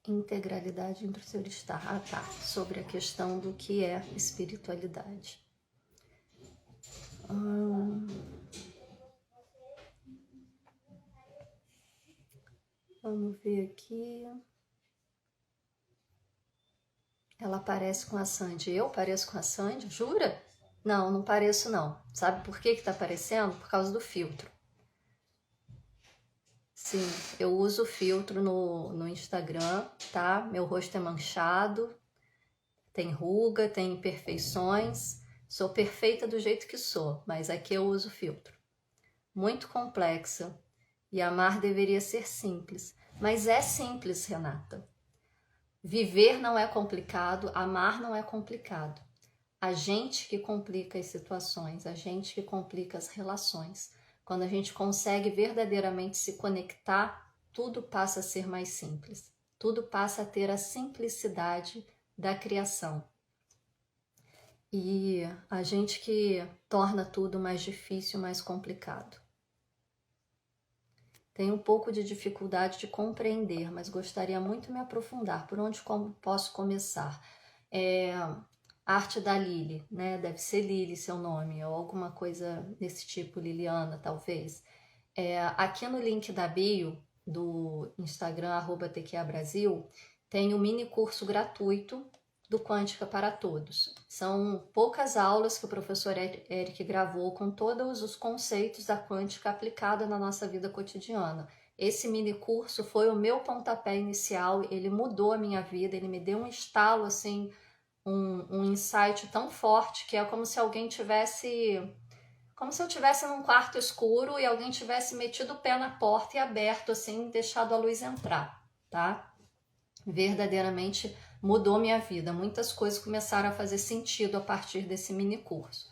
Integralidade entre o ser estar. Ah, tá. Sobre a questão do que é espiritualidade. Vamos ver aqui. Ela parece com a Sandy. Eu pareço com a Sandy? Jura? Não, não pareço não. Sabe por que tá parecendo? Por causa do filtro. Sim, eu uso filtro no Instagram, tá? Meu rosto é manchado, tem ruga, tem imperfeições. Sou perfeita do jeito que sou, mas aqui eu uso filtro. Muito complexa. E amar deveria ser simples. Mas é simples, Renata. Viver não é complicado, amar não é complicado. A gente que complica as situações, a gente que complica as relações. Quando a gente consegue verdadeiramente se conectar, tudo passa a ser mais simples. Tudo passa a ter a simplicidade da criação. E a gente que torna tudo mais difícil, mais complicado. Tenho um pouco de dificuldade de compreender, mas gostaria muito de me aprofundar. Por onde posso começar? Arte da Lili, né? Deve ser Lili seu nome, ou alguma coisa desse tipo, Liliana, talvez. Aqui no link da bio do Instagram, @tqabrasil, tem um mini curso gratuito do Quântica para Todos. São poucas aulas que o professor Eric gravou com todos os conceitos da quântica aplicada na nossa vida cotidiana. Esse mini curso foi o meu pontapé inicial, ele mudou a minha vida, ele me deu um estalo, assim, um insight tão forte que é como se alguém tivesse... Como se eu estivesse num quarto escuro e alguém tivesse metido o pé na porta e aberto, assim, deixado a luz entrar, tá? Verdadeiramente mudou minha vida. Muitas coisas começaram a fazer sentido a partir desse mini curso.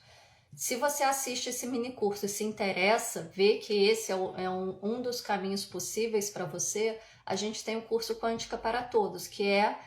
Se você assiste esse mini curso e se interessa, vê que esse é um dos caminhos possíveis para você, a gente tem o curso Quântica para Todos, que é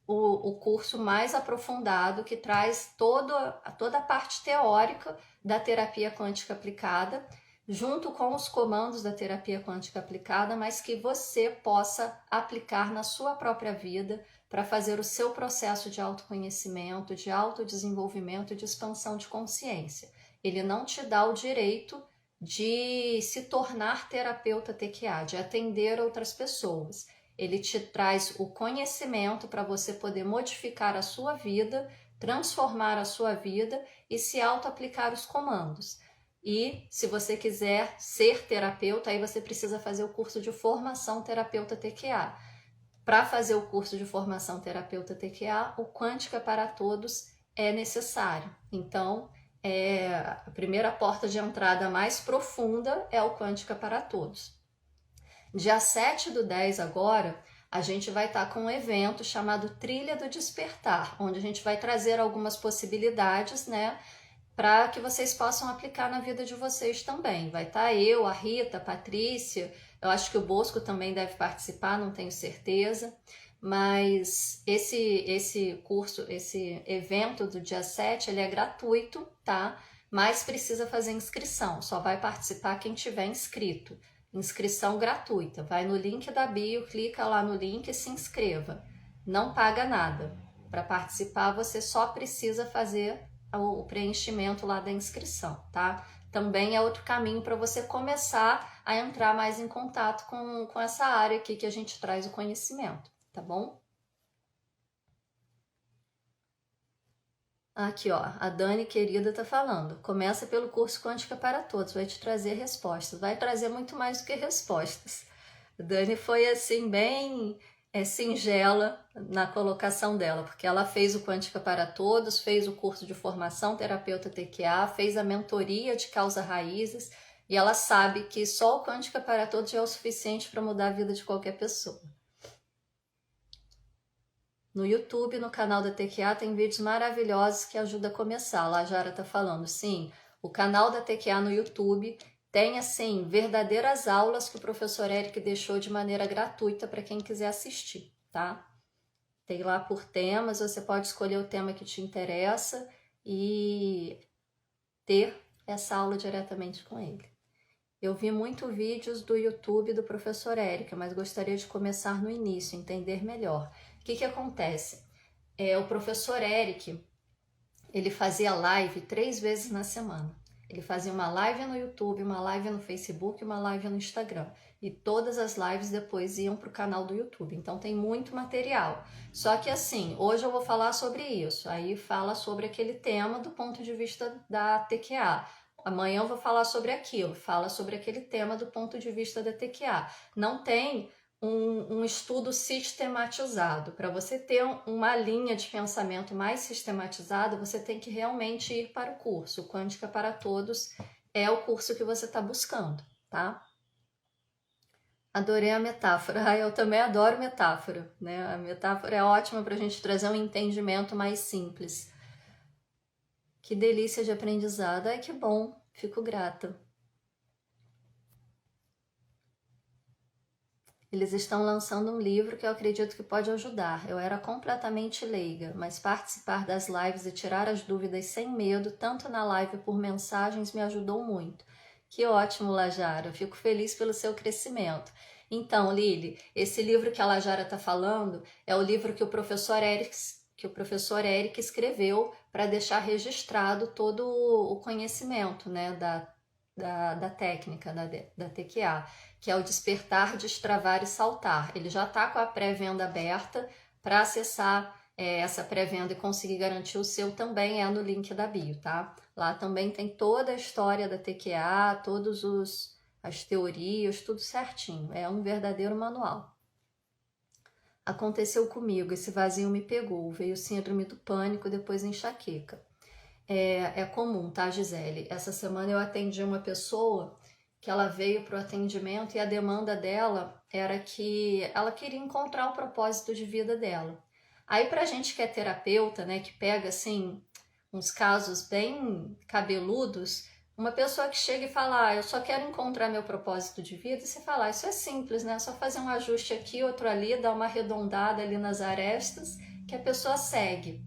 o curso mais aprofundado, que traz toda a parte teórica da terapia quântica aplicada, junto com os comandos da terapia quântica aplicada, mas que você possa aplicar na sua própria vida para fazer o seu processo de autoconhecimento, de autodesenvolvimento e de expansão de consciência. Ele não te dá o direito de se tornar terapeuta TQA, de atender outras pessoas. Ele te traz o conhecimento para você poder modificar a sua vida, transformar a sua vida e se auto-aplicar os comandos. E se você quiser ser terapeuta, aí você precisa fazer o curso de formação terapeuta TQA. Para fazer o curso de formação terapeuta TQA, o Quântica para Todos é necessário. Então, a primeira porta de entrada mais profunda é o Quântica para Todos. Dia 7/10 agora, a gente vai estar com um evento chamado Trilha do Despertar, onde a gente vai trazer algumas possibilidades, né, para que vocês possam aplicar na vida de vocês também. Vai estar eu, a Rita, a Patrícia, eu acho que o Bosco também deve participar, não tenho certeza, mas esse curso, esse evento do dia 7, ele é gratuito, tá? Mas precisa fazer inscrição, só vai participar quem tiver inscrito. Inscrição gratuita, vai no link da bio, clica lá no link e se inscreva. Não paga nada. Para participar, você só precisa fazer o preenchimento lá da inscrição, tá? Também é outro caminho para você começar a entrar mais em contato com essa área aqui que a gente traz o conhecimento, tá bom? Aqui, ó, a Dani querida tá falando. Começa pelo curso Quântica para Todos, vai te trazer respostas. Vai trazer muito mais do que respostas. A Dani foi, assim, bem singela na colocação dela, porque ela fez o Quântica para Todos, fez o curso de formação terapeuta TQA, fez a mentoria de causa raízes, e ela sabe que só o Quântica para Todos já é o suficiente para mudar a vida de qualquer pessoa. No YouTube, no canal da TQA, tem vídeos maravilhosos que ajudam a começar. Lá a Jara tá falando, sim, o canal da TQA no YouTube tem, assim, verdadeiras aulas que o professor Eric deixou de maneira gratuita para quem quiser assistir, tá? Tem lá por temas, você pode escolher o tema que te interessa e ter essa aula diretamente com ele. Eu vi muito vídeos do YouTube do professor Érica, mas gostaria de começar no início, entender melhor. O que acontece? O professor Eric, ele fazia live 3 vezes na semana. Ele fazia uma live no YouTube, uma live no Facebook e uma live no Instagram. E todas as lives depois iam para o canal do YouTube. Então tem muito material. Só que assim, hoje eu vou falar sobre isso. Aí fala sobre aquele tema do ponto de vista da TQA. Amanhã eu vou falar sobre aquilo, fala sobre aquele tema do ponto de vista da TQA. Não tem um estudo sistematizado. Para você ter uma linha de pensamento mais sistematizada, você tem que realmente ir para o curso. O Quântica para Todos é o curso que você está buscando, tá? Adorei a metáfora. Ah, eu também adoro metáfora, né? A metáfora é ótima para a gente trazer um entendimento mais simples. Que delícia de aprendizado. Ai, que bom. Fico grata. Eles estão lançando um livro que eu acredito que pode ajudar. Eu era completamente leiga, mas participar das lives e tirar as dúvidas sem medo, tanto na live por mensagens, me ajudou muito. Que ótimo, Lajara. Fico feliz pelo seu crescimento. Então, Lili, esse livro que a Lajara está falando é o livro que o professor Eric escreveu para deixar registrado todo o conhecimento, né, da técnica, da TQA, que é o Despertar, Destravar e Saltar. Ele já está com a pré-venda aberta. Para acessar essa pré-venda e conseguir garantir o seu também é no link da bio, tá? Lá também tem toda a história da TQA, as teorias, tudo certinho. É um verdadeiro manual. Aconteceu comigo, esse vazio me pegou, veio síndrome do pânico, depois enxaqueca. É comum, tá, Gisele? Essa semana eu atendi uma pessoa que ela veio para o atendimento e a demanda dela era que ela queria encontrar o propósito de vida dela. Aí pra gente que é terapeuta, né, que pega assim uns casos bem cabeludos, uma pessoa que chega e fala, eu só quero encontrar meu propósito de vida, e você fala, isso é simples, né? É só fazer um ajuste aqui, outro ali, dar uma arredondada ali nas arestas, que a pessoa segue.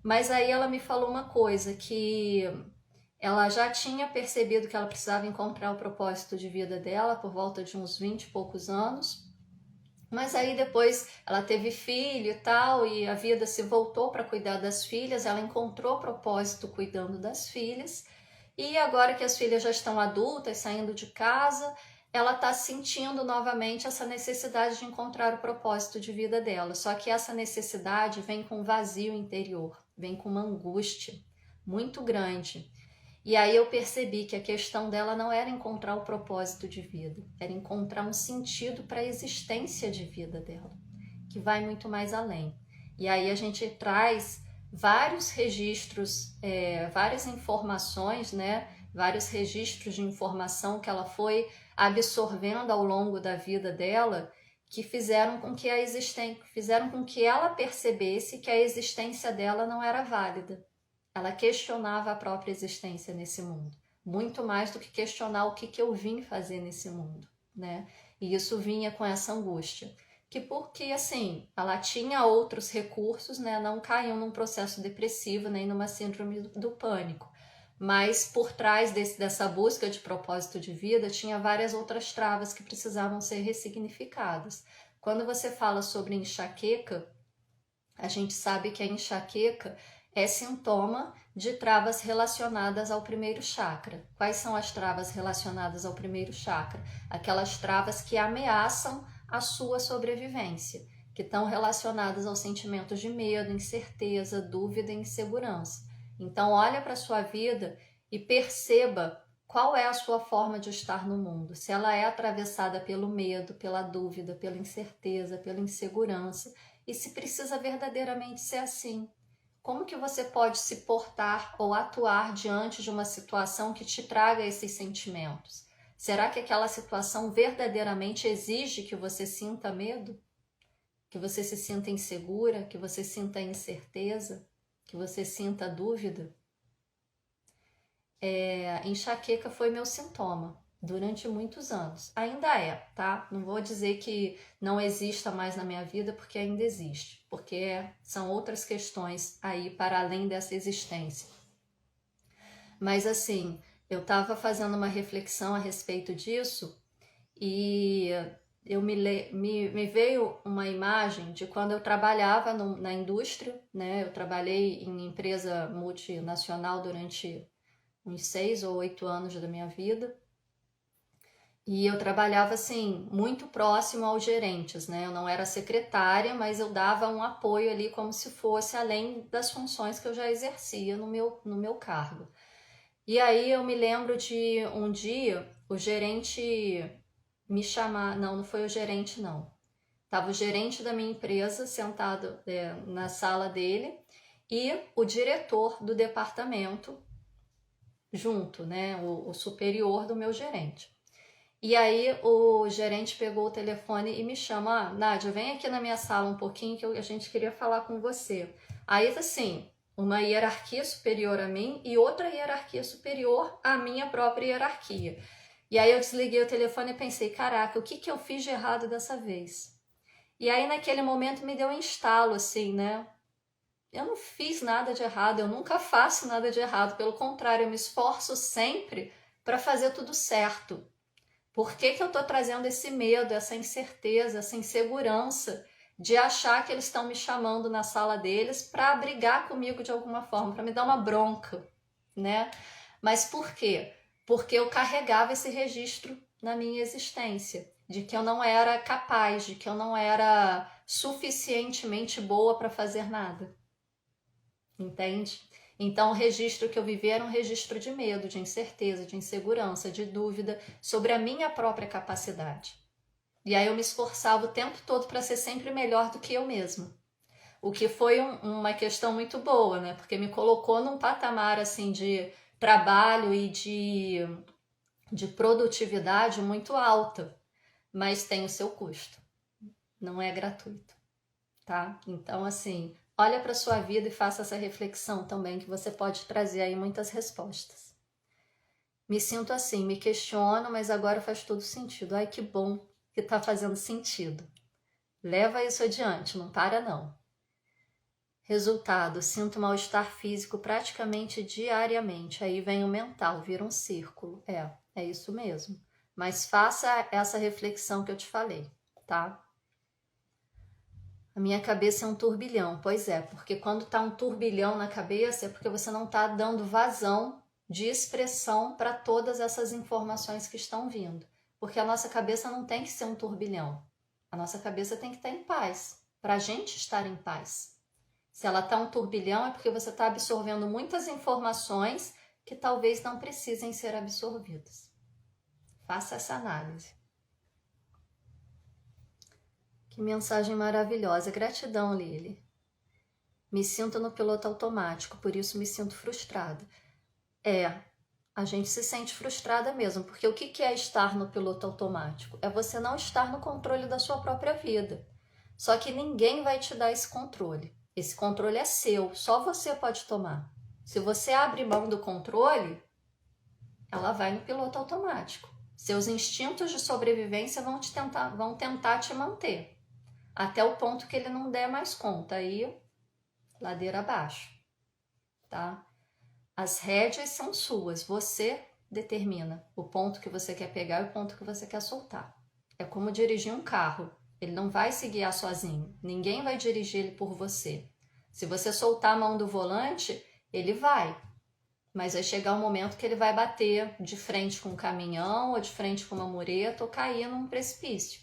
Mas aí ela me falou uma coisa, que ela já tinha percebido que ela precisava encontrar o propósito de vida dela por volta de uns 20 e poucos anos. Mas aí depois ela teve filho e tal, e a vida se voltou para cuidar das filhas, ela encontrou propósito cuidando das filhas. E agora que as filhas já estão adultas, saindo de casa, ela está sentindo novamente essa necessidade de encontrar o propósito de vida dela. Só que essa necessidade vem com um vazio interior, vem com uma angústia muito grande. E aí eu percebi que a questão dela não era encontrar o propósito de vida, era encontrar um sentido para a existência de vida dela, que vai muito mais além. E aí a gente traz vários registros, várias informações, né? Vários registros de informação que ela foi absorvendo ao longo da vida dela, que fizeram com que ela percebesse que a existência dela não era válida. Ela questionava a própria existência nesse mundo, muito mais do que questionar o que eu vim fazer nesse mundo, né? E isso vinha com essa angústia, que porque assim, ela tinha outros recursos, né? Não caiu num processo depressivo nem numa síndrome do pânico, mas por trás dessa busca de propósito de vida tinha várias outras travas que precisavam ser ressignificadas. Quando você fala sobre enxaqueca, a gente sabe que a enxaqueca é sintoma de travas relacionadas ao primeiro chakra. Quais são as travas relacionadas ao primeiro chakra? Aquelas travas que ameaçam a sua sobrevivência, que estão relacionadas aos sentimentos de medo, incerteza, dúvida e insegurança. Então, olha para a sua vida e perceba qual é a sua forma de estar no mundo. Se ela é atravessada pelo medo, pela dúvida, pela incerteza, pela insegurança, e se precisa verdadeiramente ser assim. Como que você pode se portar ou atuar diante de uma situação que te traga esses sentimentos? Será que aquela situação verdadeiramente exige que você sinta medo? Que você se sinta insegura? Que você sinta incerteza? Que você sinta dúvida? Enxaqueca foi meu sintoma durante muitos anos. Ainda é, tá? Não vou dizer que não exista mais na minha vida, porque ainda existe, porque são outras questões aí para além dessa existência. Mas assim, Eu estava fazendo uma reflexão a respeito disso e me veio uma imagem de quando eu trabalhava na indústria, né? Eu trabalhei em empresa multinacional durante uns 6 ou 8 anos da minha vida. E eu trabalhava assim, muito próximo aos gerentes, né? Eu não era secretária, mas eu dava um apoio ali como se fosse além das funções que eu já exercia no meu cargo. E aí eu me lembro de um dia o gerente me chamar, não foi o gerente não. Tava o gerente da minha empresa sentado na sala dele e o diretor do departamento junto, né? O superior do meu gerente. E aí o gerente pegou o telefone e me chama, Nádia, vem aqui na minha sala um pouquinho que a gente queria falar com você. Aí assim, uma hierarquia superior a mim e outra hierarquia superior à minha própria hierarquia. E aí eu desliguei o telefone e pensei, caraca, o que eu fiz de errado dessa vez? E aí naquele momento me deu um estalo assim, né? Eu não fiz nada de errado, eu nunca faço nada de errado, pelo contrário, eu me esforço sempre para fazer tudo certo. Por que eu estou trazendo esse medo, essa incerteza, essa insegurança de achar que eles estão me chamando na sala deles para brigar comigo de alguma forma, para me dar uma bronca, né? Mas por quê? Porque eu carregava esse registro na minha existência, de que eu não era capaz, de que eu não era suficientemente boa para fazer nada. Entende? Então, o registro que eu vivi era um registro de medo, de incerteza, de insegurança, de dúvida sobre a minha própria capacidade. E aí eu me esforçava o tempo todo para ser sempre melhor do que eu mesma. O que foi uma questão muito boa, né? Porque me colocou num patamar assim de trabalho e de produtividade muito alta, mas tem o seu custo. Não é gratuito, tá? Então, assim, olha para sua vida e faça essa reflexão também, que você pode trazer aí muitas respostas. Me sinto assim, me questiono, mas agora faz todo sentido. Ai, que bom que tá fazendo sentido. Leva isso adiante, não para não. Resultado, sinto mal-estar físico praticamente diariamente. Aí vem o mental, vira um círculo. É isso mesmo. Mas faça essa reflexão que eu te falei, tá? A minha cabeça é um turbilhão. Pois é, porque quando tá um turbilhão na cabeça é porque você não tá dando vazão de expressão para todas essas informações que estão vindo. Porque a nossa cabeça não tem que ser um turbilhão. A nossa cabeça tem que estar em paz, para a gente estar em paz. Se ela tá um turbilhão é porque você está absorvendo muitas informações que talvez não precisem ser absorvidas. Faça essa análise. Que mensagem maravilhosa. Gratidão, Lili. Me sinto no piloto automático, por isso me sinto frustrada. A gente se sente frustrada mesmo, porque o que é estar no piloto automático? É você não estar no controle da sua própria vida. Só que ninguém vai te dar esse controle. Esse controle é seu, só você pode tomar. Se você abre mão do controle, ela vai no piloto automático. Seus instintos de sobrevivência vão tentar te manter. Até o ponto que ele não der mais conta, aí ladeira abaixo, tá? As rédeas são suas, você determina o ponto que você quer pegar e o ponto que você quer soltar. É como dirigir um carro, ele não vai se guiar sozinho, ninguém vai dirigir ele por você. Se você soltar a mão do volante, ele vai, mas vai chegar um momento que ele vai bater de frente com um caminhão ou de frente com uma mureta ou cair num precipício.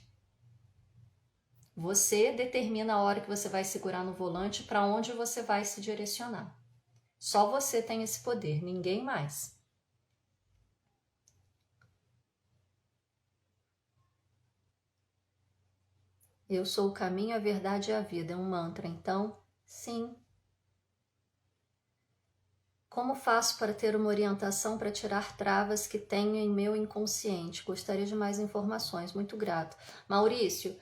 Você determina a hora que você vai segurar no volante para onde você vai se direcionar. Só você tem esse poder, ninguém mais. Eu sou o caminho, a verdade e a vida. É um mantra, então, sim. Como faço para ter uma orientação para tirar travas que tenho em meu inconsciente? Gostaria de mais informações, muito grato. Maurício,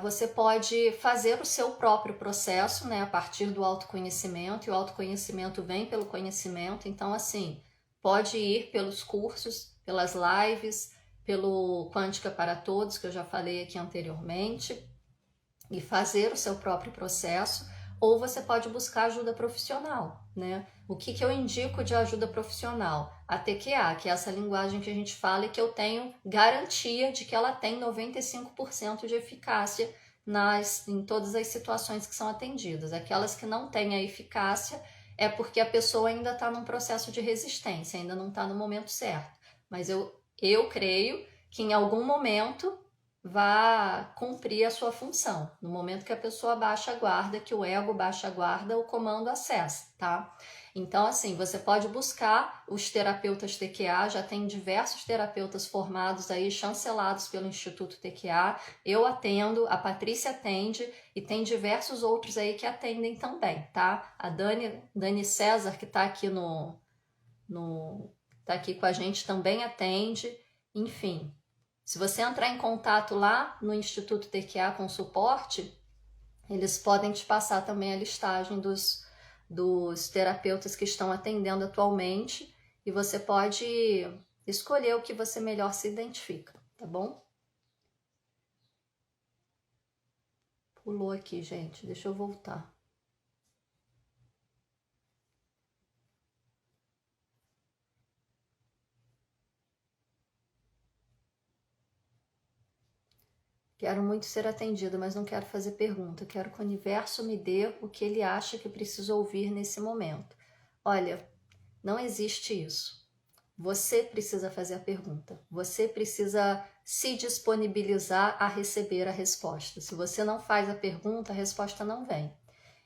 você pode fazer o seu próprio processo, né, a partir do autoconhecimento, e o autoconhecimento vem pelo conhecimento, então assim, pode ir pelos cursos, pelas lives, pelo Quântica para Todos, que eu já falei aqui anteriormente, e fazer o seu próprio processo, ou você pode buscar ajuda profissional, né? O que eu indico de ajuda profissional? A TQA, que é essa linguagem que a gente fala e que eu tenho garantia de que ela tem 95% de eficácia em todas as situações que são atendidas. Aquelas que não têm a eficácia é porque a pessoa ainda está num processo de resistência, ainda não está no momento certo. Mas eu creio que em algum momento vá cumprir a sua função. No momento que a pessoa baixa a guarda, que o ego baixa a guarda, o comando acessa, tá? Então, assim, você pode buscar os terapeutas TQA, já tem diversos terapeutas formados aí, chancelados pelo Instituto TQA. Eu atendo, a Patrícia atende e tem diversos outros aí que atendem também, tá? A Dani César, que tá aqui tá aqui com a gente, também atende. Enfim, se você entrar em contato lá no Instituto TQA com suporte, eles podem te passar também a listagem dos terapeutas que estão atendendo atualmente e você pode escolher o que você melhor se identifica, tá bom? Pulou aqui, gente, deixa eu voltar. Quero muito ser atendida, mas não quero fazer pergunta. Quero que o universo me dê o que ele acha que preciso ouvir nesse momento. Olha, não existe isso. Você precisa fazer a pergunta. Você precisa se disponibilizar a receber a resposta. Se você não faz a pergunta, a resposta não vem.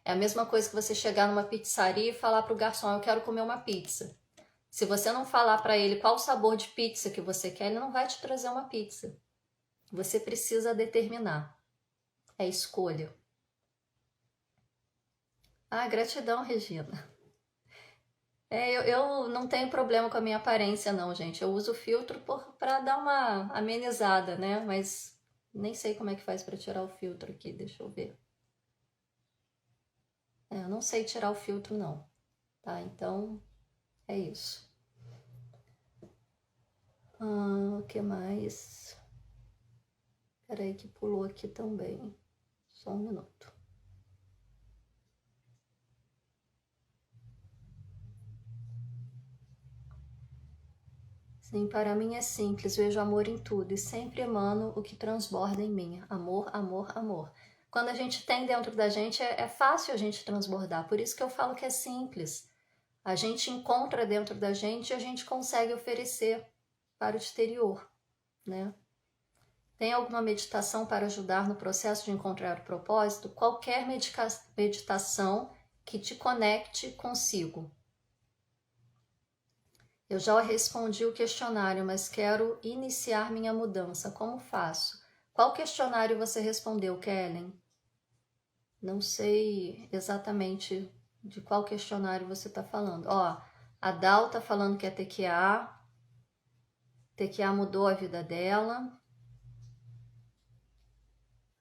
É a mesma coisa que você chegar numa pizzaria e falar para o garçom, eu quero comer uma pizza. Se você não falar para ele qual sabor de pizza que você quer, ele não vai te trazer uma pizza. Você precisa determinar. É escolha. Ah, gratidão, Regina. Eu não tenho problema com a minha aparência, não, gente. Eu uso filtro para dar uma amenizada, né? Mas nem sei como é que faz para tirar o filtro aqui. Deixa eu ver. Eu não sei tirar o filtro, não. Tá? Então, é isso. O que mais? Peraí que pulou aqui também. Só um minuto. Sim, para mim é simples, vejo amor em tudo e sempre emano o que transborda em mim. Amor, amor, amor. Quando a gente tem dentro da gente, é fácil a gente transbordar. Por isso que eu falo que é simples. A gente encontra dentro da gente e a gente consegue oferecer para o exterior, né? Tem alguma meditação para ajudar no processo de encontrar o propósito? Qualquer meditação que te conecte consigo. Eu já respondi o questionário, mas quero iniciar minha mudança. Como faço? Qual questionário você respondeu, Kellen? Não sei exatamente de qual questionário você está falando. Ó, a Dal está falando que é TQA. TQA mudou a vida dela.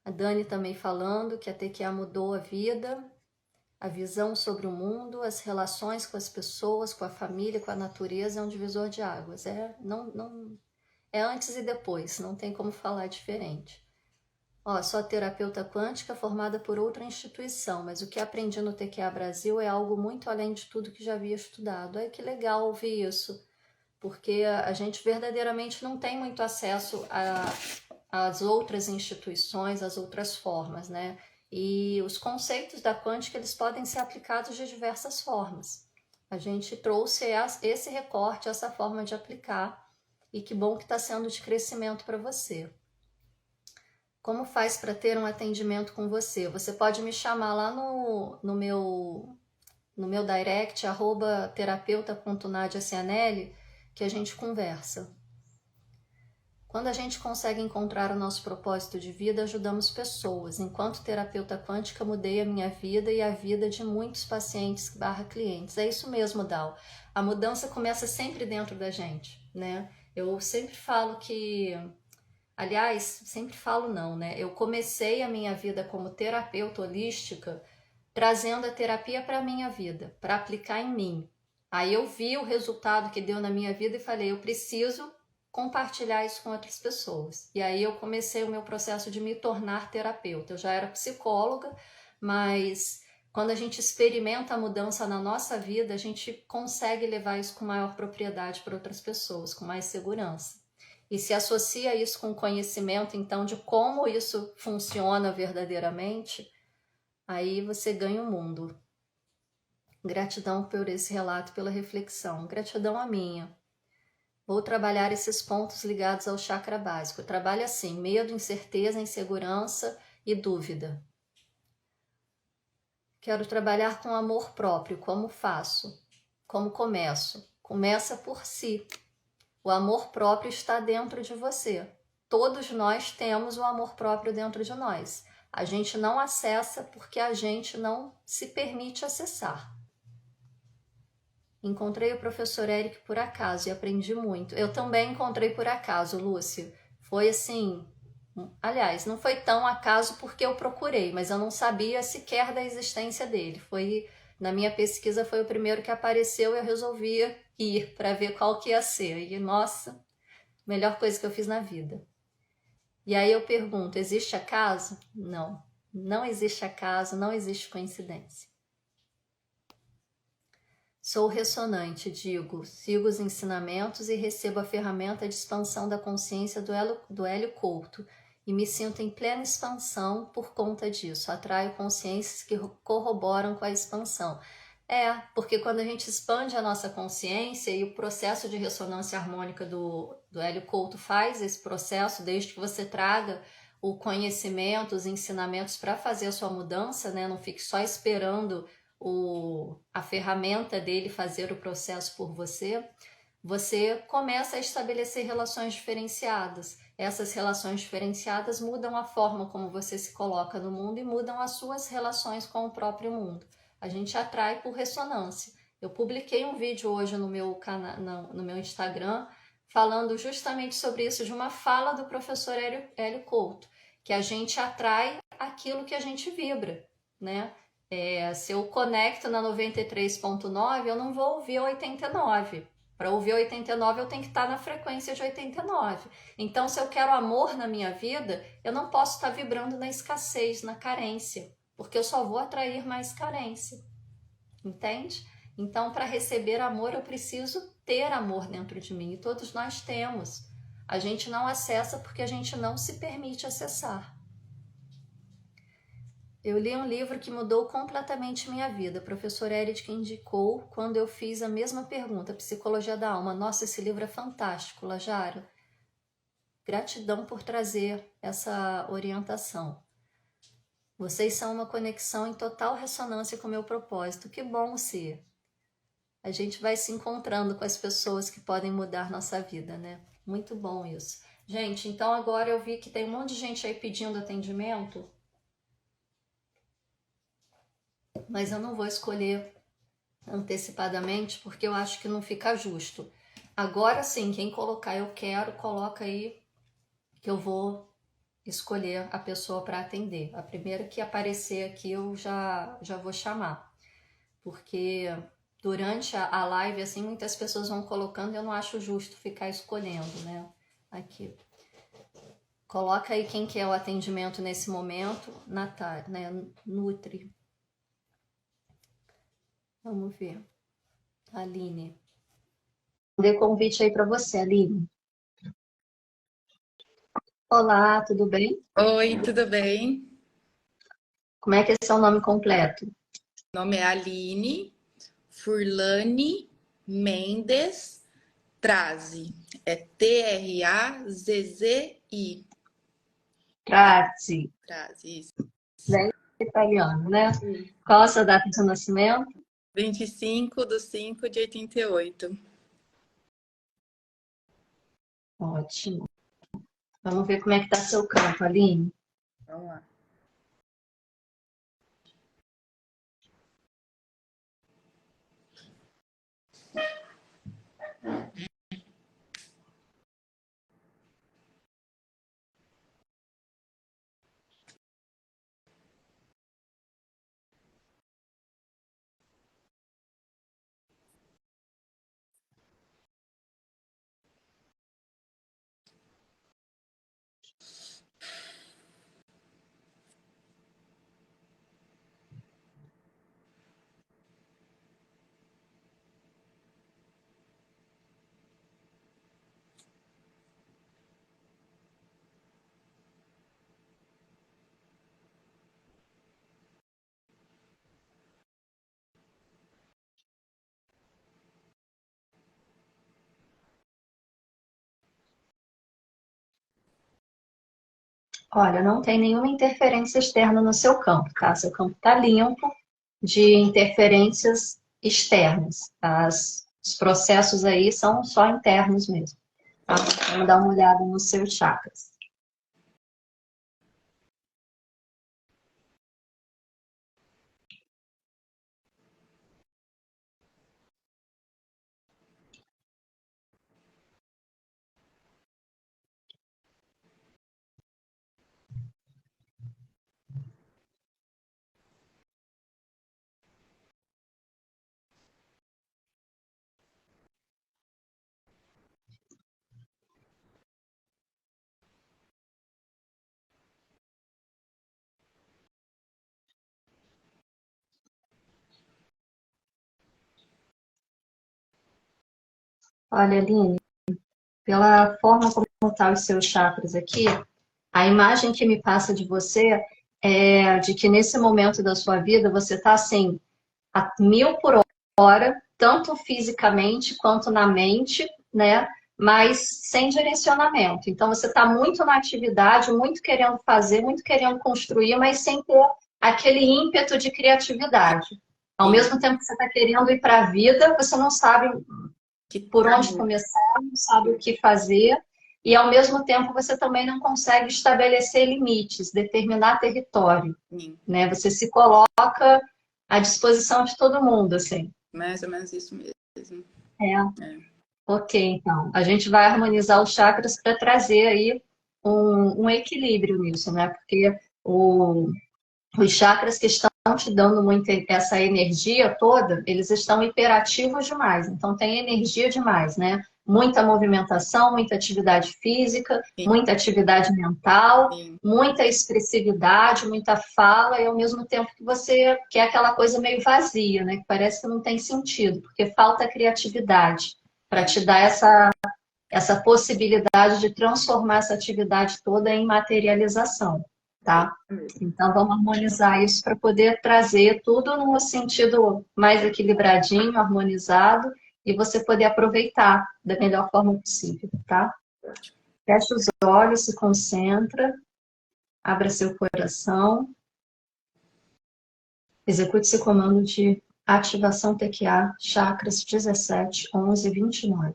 A Dani também falando que a TQA mudou a vida, a visão sobre o mundo, as relações com as pessoas, com a família, com a natureza, é um divisor de águas. É antes e depois, não tem como falar diferente. Ó, sou terapeuta quântica formada por outra instituição, mas o que aprendi no TQA Brasil é algo muito além de tudo que já havia estudado. Ai, que legal ouvir isso, porque a gente verdadeiramente não tem muito acesso às outras instituições, às outras formas, né? E os conceitos da quântica, eles podem ser aplicados de diversas formas. A gente trouxe esse recorte, essa forma de aplicar, e que bom que está sendo de crescimento para você. Como faz para ter um atendimento com você? Você pode me chamar lá no meu direct, @terapeuta.nadiacianelli, que a gente conversa. Quando a gente consegue encontrar o nosso propósito de vida, ajudamos pessoas. Enquanto terapeuta quântica, mudei a minha vida e a vida de muitos pacientes / clientes. É isso mesmo, Dal. A mudança começa sempre dentro da gente, né? Eu sempre falo que... Aliás, sempre falo não, né? Eu comecei a minha vida como terapeuta holística trazendo a terapia para a minha vida, para aplicar em mim. Aí eu vi o resultado que deu na minha vida e falei, eu preciso compartilhar isso com outras pessoas. E aí eu comecei o meu processo de me tornar terapeuta. Eu já era psicóloga, mas quando a gente experimenta a mudança na nossa vida, a gente consegue levar isso com maior propriedade para outras pessoas, com mais segurança. E se associa isso com conhecimento, então, de como isso funciona verdadeiramente, aí você ganha o mundo. Gratidão por esse relato, pela reflexão. Gratidão a minha. Vou trabalhar esses pontos ligados ao chakra básico. Trabalha assim: medo, incerteza, insegurança e dúvida. Quero trabalhar com amor próprio. Como faço? Como começo? Começa por si. O amor próprio está dentro de você. Todos nós temos o amor próprio dentro de nós. A gente não acessa porque a gente não se permite acessar. Encontrei o professor Eric por acaso e aprendi muito. Eu também encontrei por acaso, Lúcia. Foi assim, aliás, não foi tão acaso porque eu procurei, mas eu não sabia sequer da existência dele. Foi na minha pesquisa, foi o primeiro que apareceu e eu resolvi ir para ver qual que ia ser. E nossa, melhor coisa que eu fiz na vida. E aí eu pergunto, existe acaso? Não, não existe acaso, não existe coincidência. Sou ressonante, digo, sigo os ensinamentos e recebo a ferramenta de expansão da consciência do Hélio Couto e me sinto em plena expansão por conta disso. Atraio consciências que corroboram com a expansão. Porque quando a gente expande a nossa consciência e o processo de ressonância harmônica do Hélio Couto faz esse processo, desde que você traga o conhecimento, os ensinamentos para fazer a sua mudança, né? Não fique só esperando a ferramenta dele fazer o processo por você, você começa a estabelecer relações diferenciadas. Essas relações diferenciadas mudam a forma como você se coloca no mundo e mudam as suas relações com o próprio mundo. A gente atrai por ressonância. Eu publiquei um vídeo hoje no meu canal, no meu Instagram, falando justamente sobre isso, de uma fala do professor Hélio Couto, que a gente atrai aquilo que a gente vibra, né? Se eu conecto na 93.9, eu não vou ouvir 89. Para ouvir 89, eu tenho que estar na frequência de 89. Então, se eu quero amor na minha vida, eu não posso estar vibrando na escassez, na carência, porque eu só vou atrair mais carência. Entende? Então, para receber amor, eu preciso ter amor dentro de mim. E todos nós temos. A gente não acessa porque a gente não se permite acessar. Eu li um livro que mudou completamente minha vida. O professor Eric indicou quando eu fiz a mesma pergunta, Psicologia da Alma. Nossa, esse livro é fantástico, Lajara. Gratidão por trazer essa orientação. Vocês são uma conexão em total ressonância com o meu propósito. Que bom ser. A gente vai se encontrando com as pessoas que podem mudar nossa vida, né? Muito bom isso. Gente, então agora eu vi que tem um monte de gente aí pedindo atendimento. Mas eu não vou escolher antecipadamente porque eu acho que não fica justo. Agora sim, quem colocar eu quero, coloca aí que eu vou escolher a pessoa para atender. A primeira que aparecer aqui eu já vou chamar, porque durante a live assim muitas pessoas vão colocando e eu não acho justo ficar escolhendo, né? Aqui. Coloca aí quem quer o atendimento nesse momento, Natália, né? Nutri. Vamos ver. Aline. Dei convite aí para você, Aline. Olá, tudo bem? Oi, tudo bem? Como é que é seu nome completo? Meu nome é Aline Furlane Mendes Trazi. É Trazzi. Grazi, Trazi, isso. bem italiano, né? Qual a sua data de nascimento? 25/5/88. Ótimo. Vamos ver como é que tá seu campo, Aline. Vamos lá. Olha, não tem nenhuma interferência externa no seu campo, tá? Seu campo está limpo de interferências externas. Os processos aí são só internos mesmo, tá? Vamos dar uma olhada nos seus chakras. Olha, Aline, pela forma como estão os seus chakras aqui, a imagem que me passa de você é de que nesse momento da sua vida você está assim, a 1000 por hora, tanto fisicamente quanto na mente, né? Mas sem direcionamento. Então você está muito na atividade, muito querendo fazer, muito querendo construir, mas sem ter aquele ímpeto de criatividade. Ao Sim. mesmo tempo que você está querendo ir para a vida, você não sabe Que por onde caminho. começar, não sabe o que fazer, e ao mesmo tempo você também não consegue estabelecer limites, determinar território, Sim. né? Você se coloca à disposição de todo mundo, assim. Mais ou menos isso mesmo. É. Ok, então. A gente vai harmonizar os chakras para trazer aí um equilíbrio nisso, né? Porque os chakras que estão te dando essa energia toda, eles estão hiperativos demais, então tem energia demais, né? Muita movimentação, muita atividade física, Sim. muita atividade mental, Sim. muita expressividade, muita fala, e ao mesmo tempo que você quer aquela coisa meio vazia, né? Que parece que não tem sentido, porque falta criatividade para te dar essa possibilidade de transformar essa atividade toda em materialização, É tá? isso mesmo. Então vamos harmonizar isso para poder trazer tudo num sentido mais equilibradinho, harmonizado, e você poder aproveitar da melhor forma possível, tá? Ótimo. Fecha os olhos, se concentra, abra seu coração, execute esse comando de ativação TQA, chakras 17, 11, 29.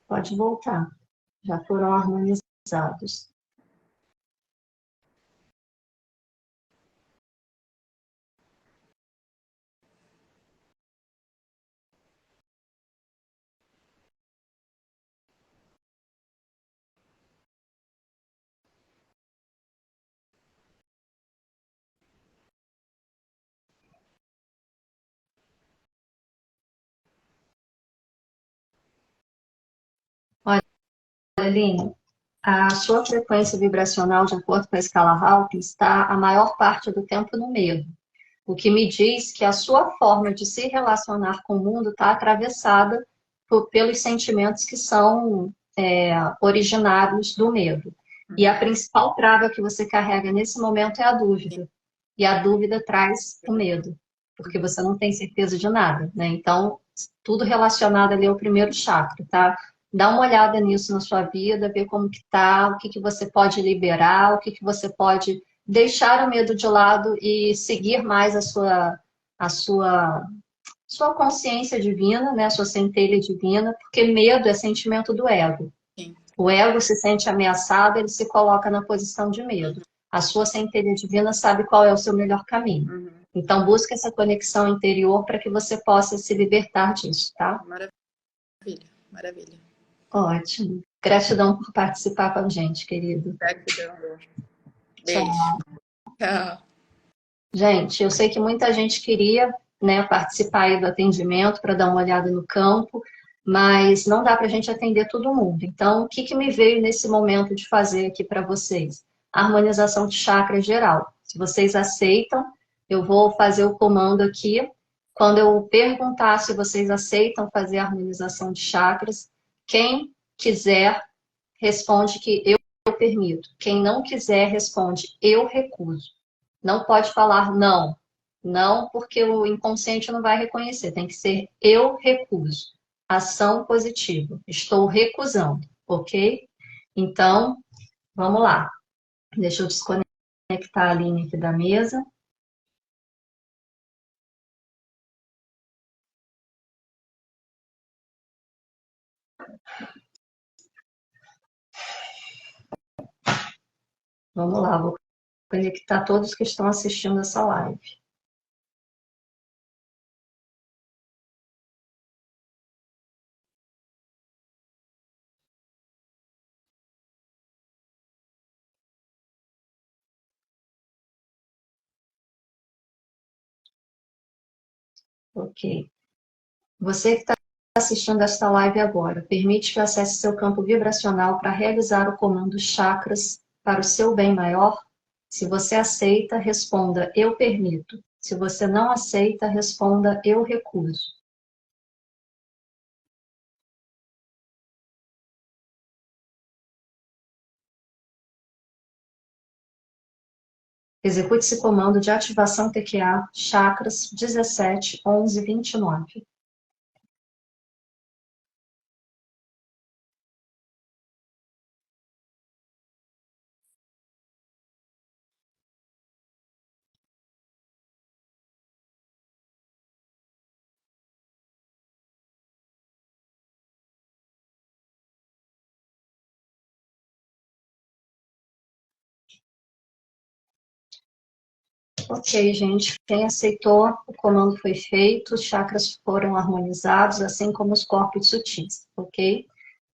Pode voltar, já foram harmonizados. Olha, Aline, a sua frequência vibracional, de acordo com a escala Hawkins, está a maior parte do tempo no medo. O que me diz que a sua forma de se relacionar com o mundo está atravessada pelos sentimentos que são originários do medo. E a principal trava que você carrega nesse momento é a dúvida. E a dúvida traz o medo, porque você não tem certeza de nada, né? Então, tudo relacionado ali ao primeiro chakra, tá? Dá uma olhada nisso na sua vida, ver como que tá, o que que você pode liberar, o que que você pode deixar o medo de lado e seguir mais a sua consciência divina, né? A sua centelha divina, porque medo é sentimento do ego. Sim. O ego se sente ameaçado, ele se coloca na posição de medo. A sua centelha divina sabe qual é o seu melhor caminho. Uhum. Então, busque essa conexão interior para que você possa se libertar disso, tá? Maravilha, maravilha. Ótimo. Gratidão por participar com a gente, querido. Gratidão. Tchau. Beijo. Tchau. Gente, eu sei que muita gente queria, né, participar aí do atendimento para dar uma olhada no campo, mas não dá para a gente atender todo mundo. Então, o que que me veio nesse momento de fazer aqui para vocês? Harmonização de chakra geral. Se vocês aceitam, eu vou fazer o comando aqui Quando eu perguntar se vocês aceitam fazer a harmonização de chakras, quem quiser responde que eu permito. Quem não quiser responde eu recuso. Não pode falar não. Não, porque o inconsciente não vai reconhecer. Tem que ser eu recuso. Ação positiva. Estou recusando, ok? Então, vamos lá. Deixa eu desconectar a linha aqui da mesa. Vamos lá, vou conectar todos que estão assistindo essa live. Ok. Você que está assistindo esta live agora, permite que eu acesse seu campo vibracional para realizar o comando chakras para o seu bem maior? Se você aceita, responda eu permito. Se você não aceita, responda eu recuso. Execute esse comando de ativação TQA, chakras 17, 11, 29. Ok, gente. Quem aceitou, o comando foi feito, os chakras foram harmonizados, assim como os corpos sutis, ok?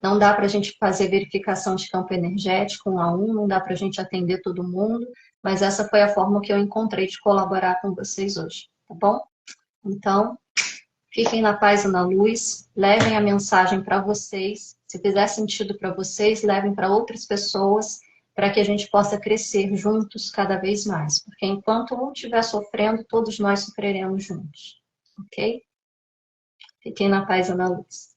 Não dá para a gente fazer verificação de campo energético um a um, não dá para a gente atender todo mundo, mas essa foi a forma que eu encontrei de colaborar com vocês hoje, tá bom? Então, fiquem na paz e na luz, levem a mensagem para vocês, se fizer sentido para vocês, levem para outras pessoas, para que a gente possa crescer juntos cada vez mais, porque enquanto um estiver sofrendo, todos nós sofreremos juntos, ok? Fiquem na paz e na luz.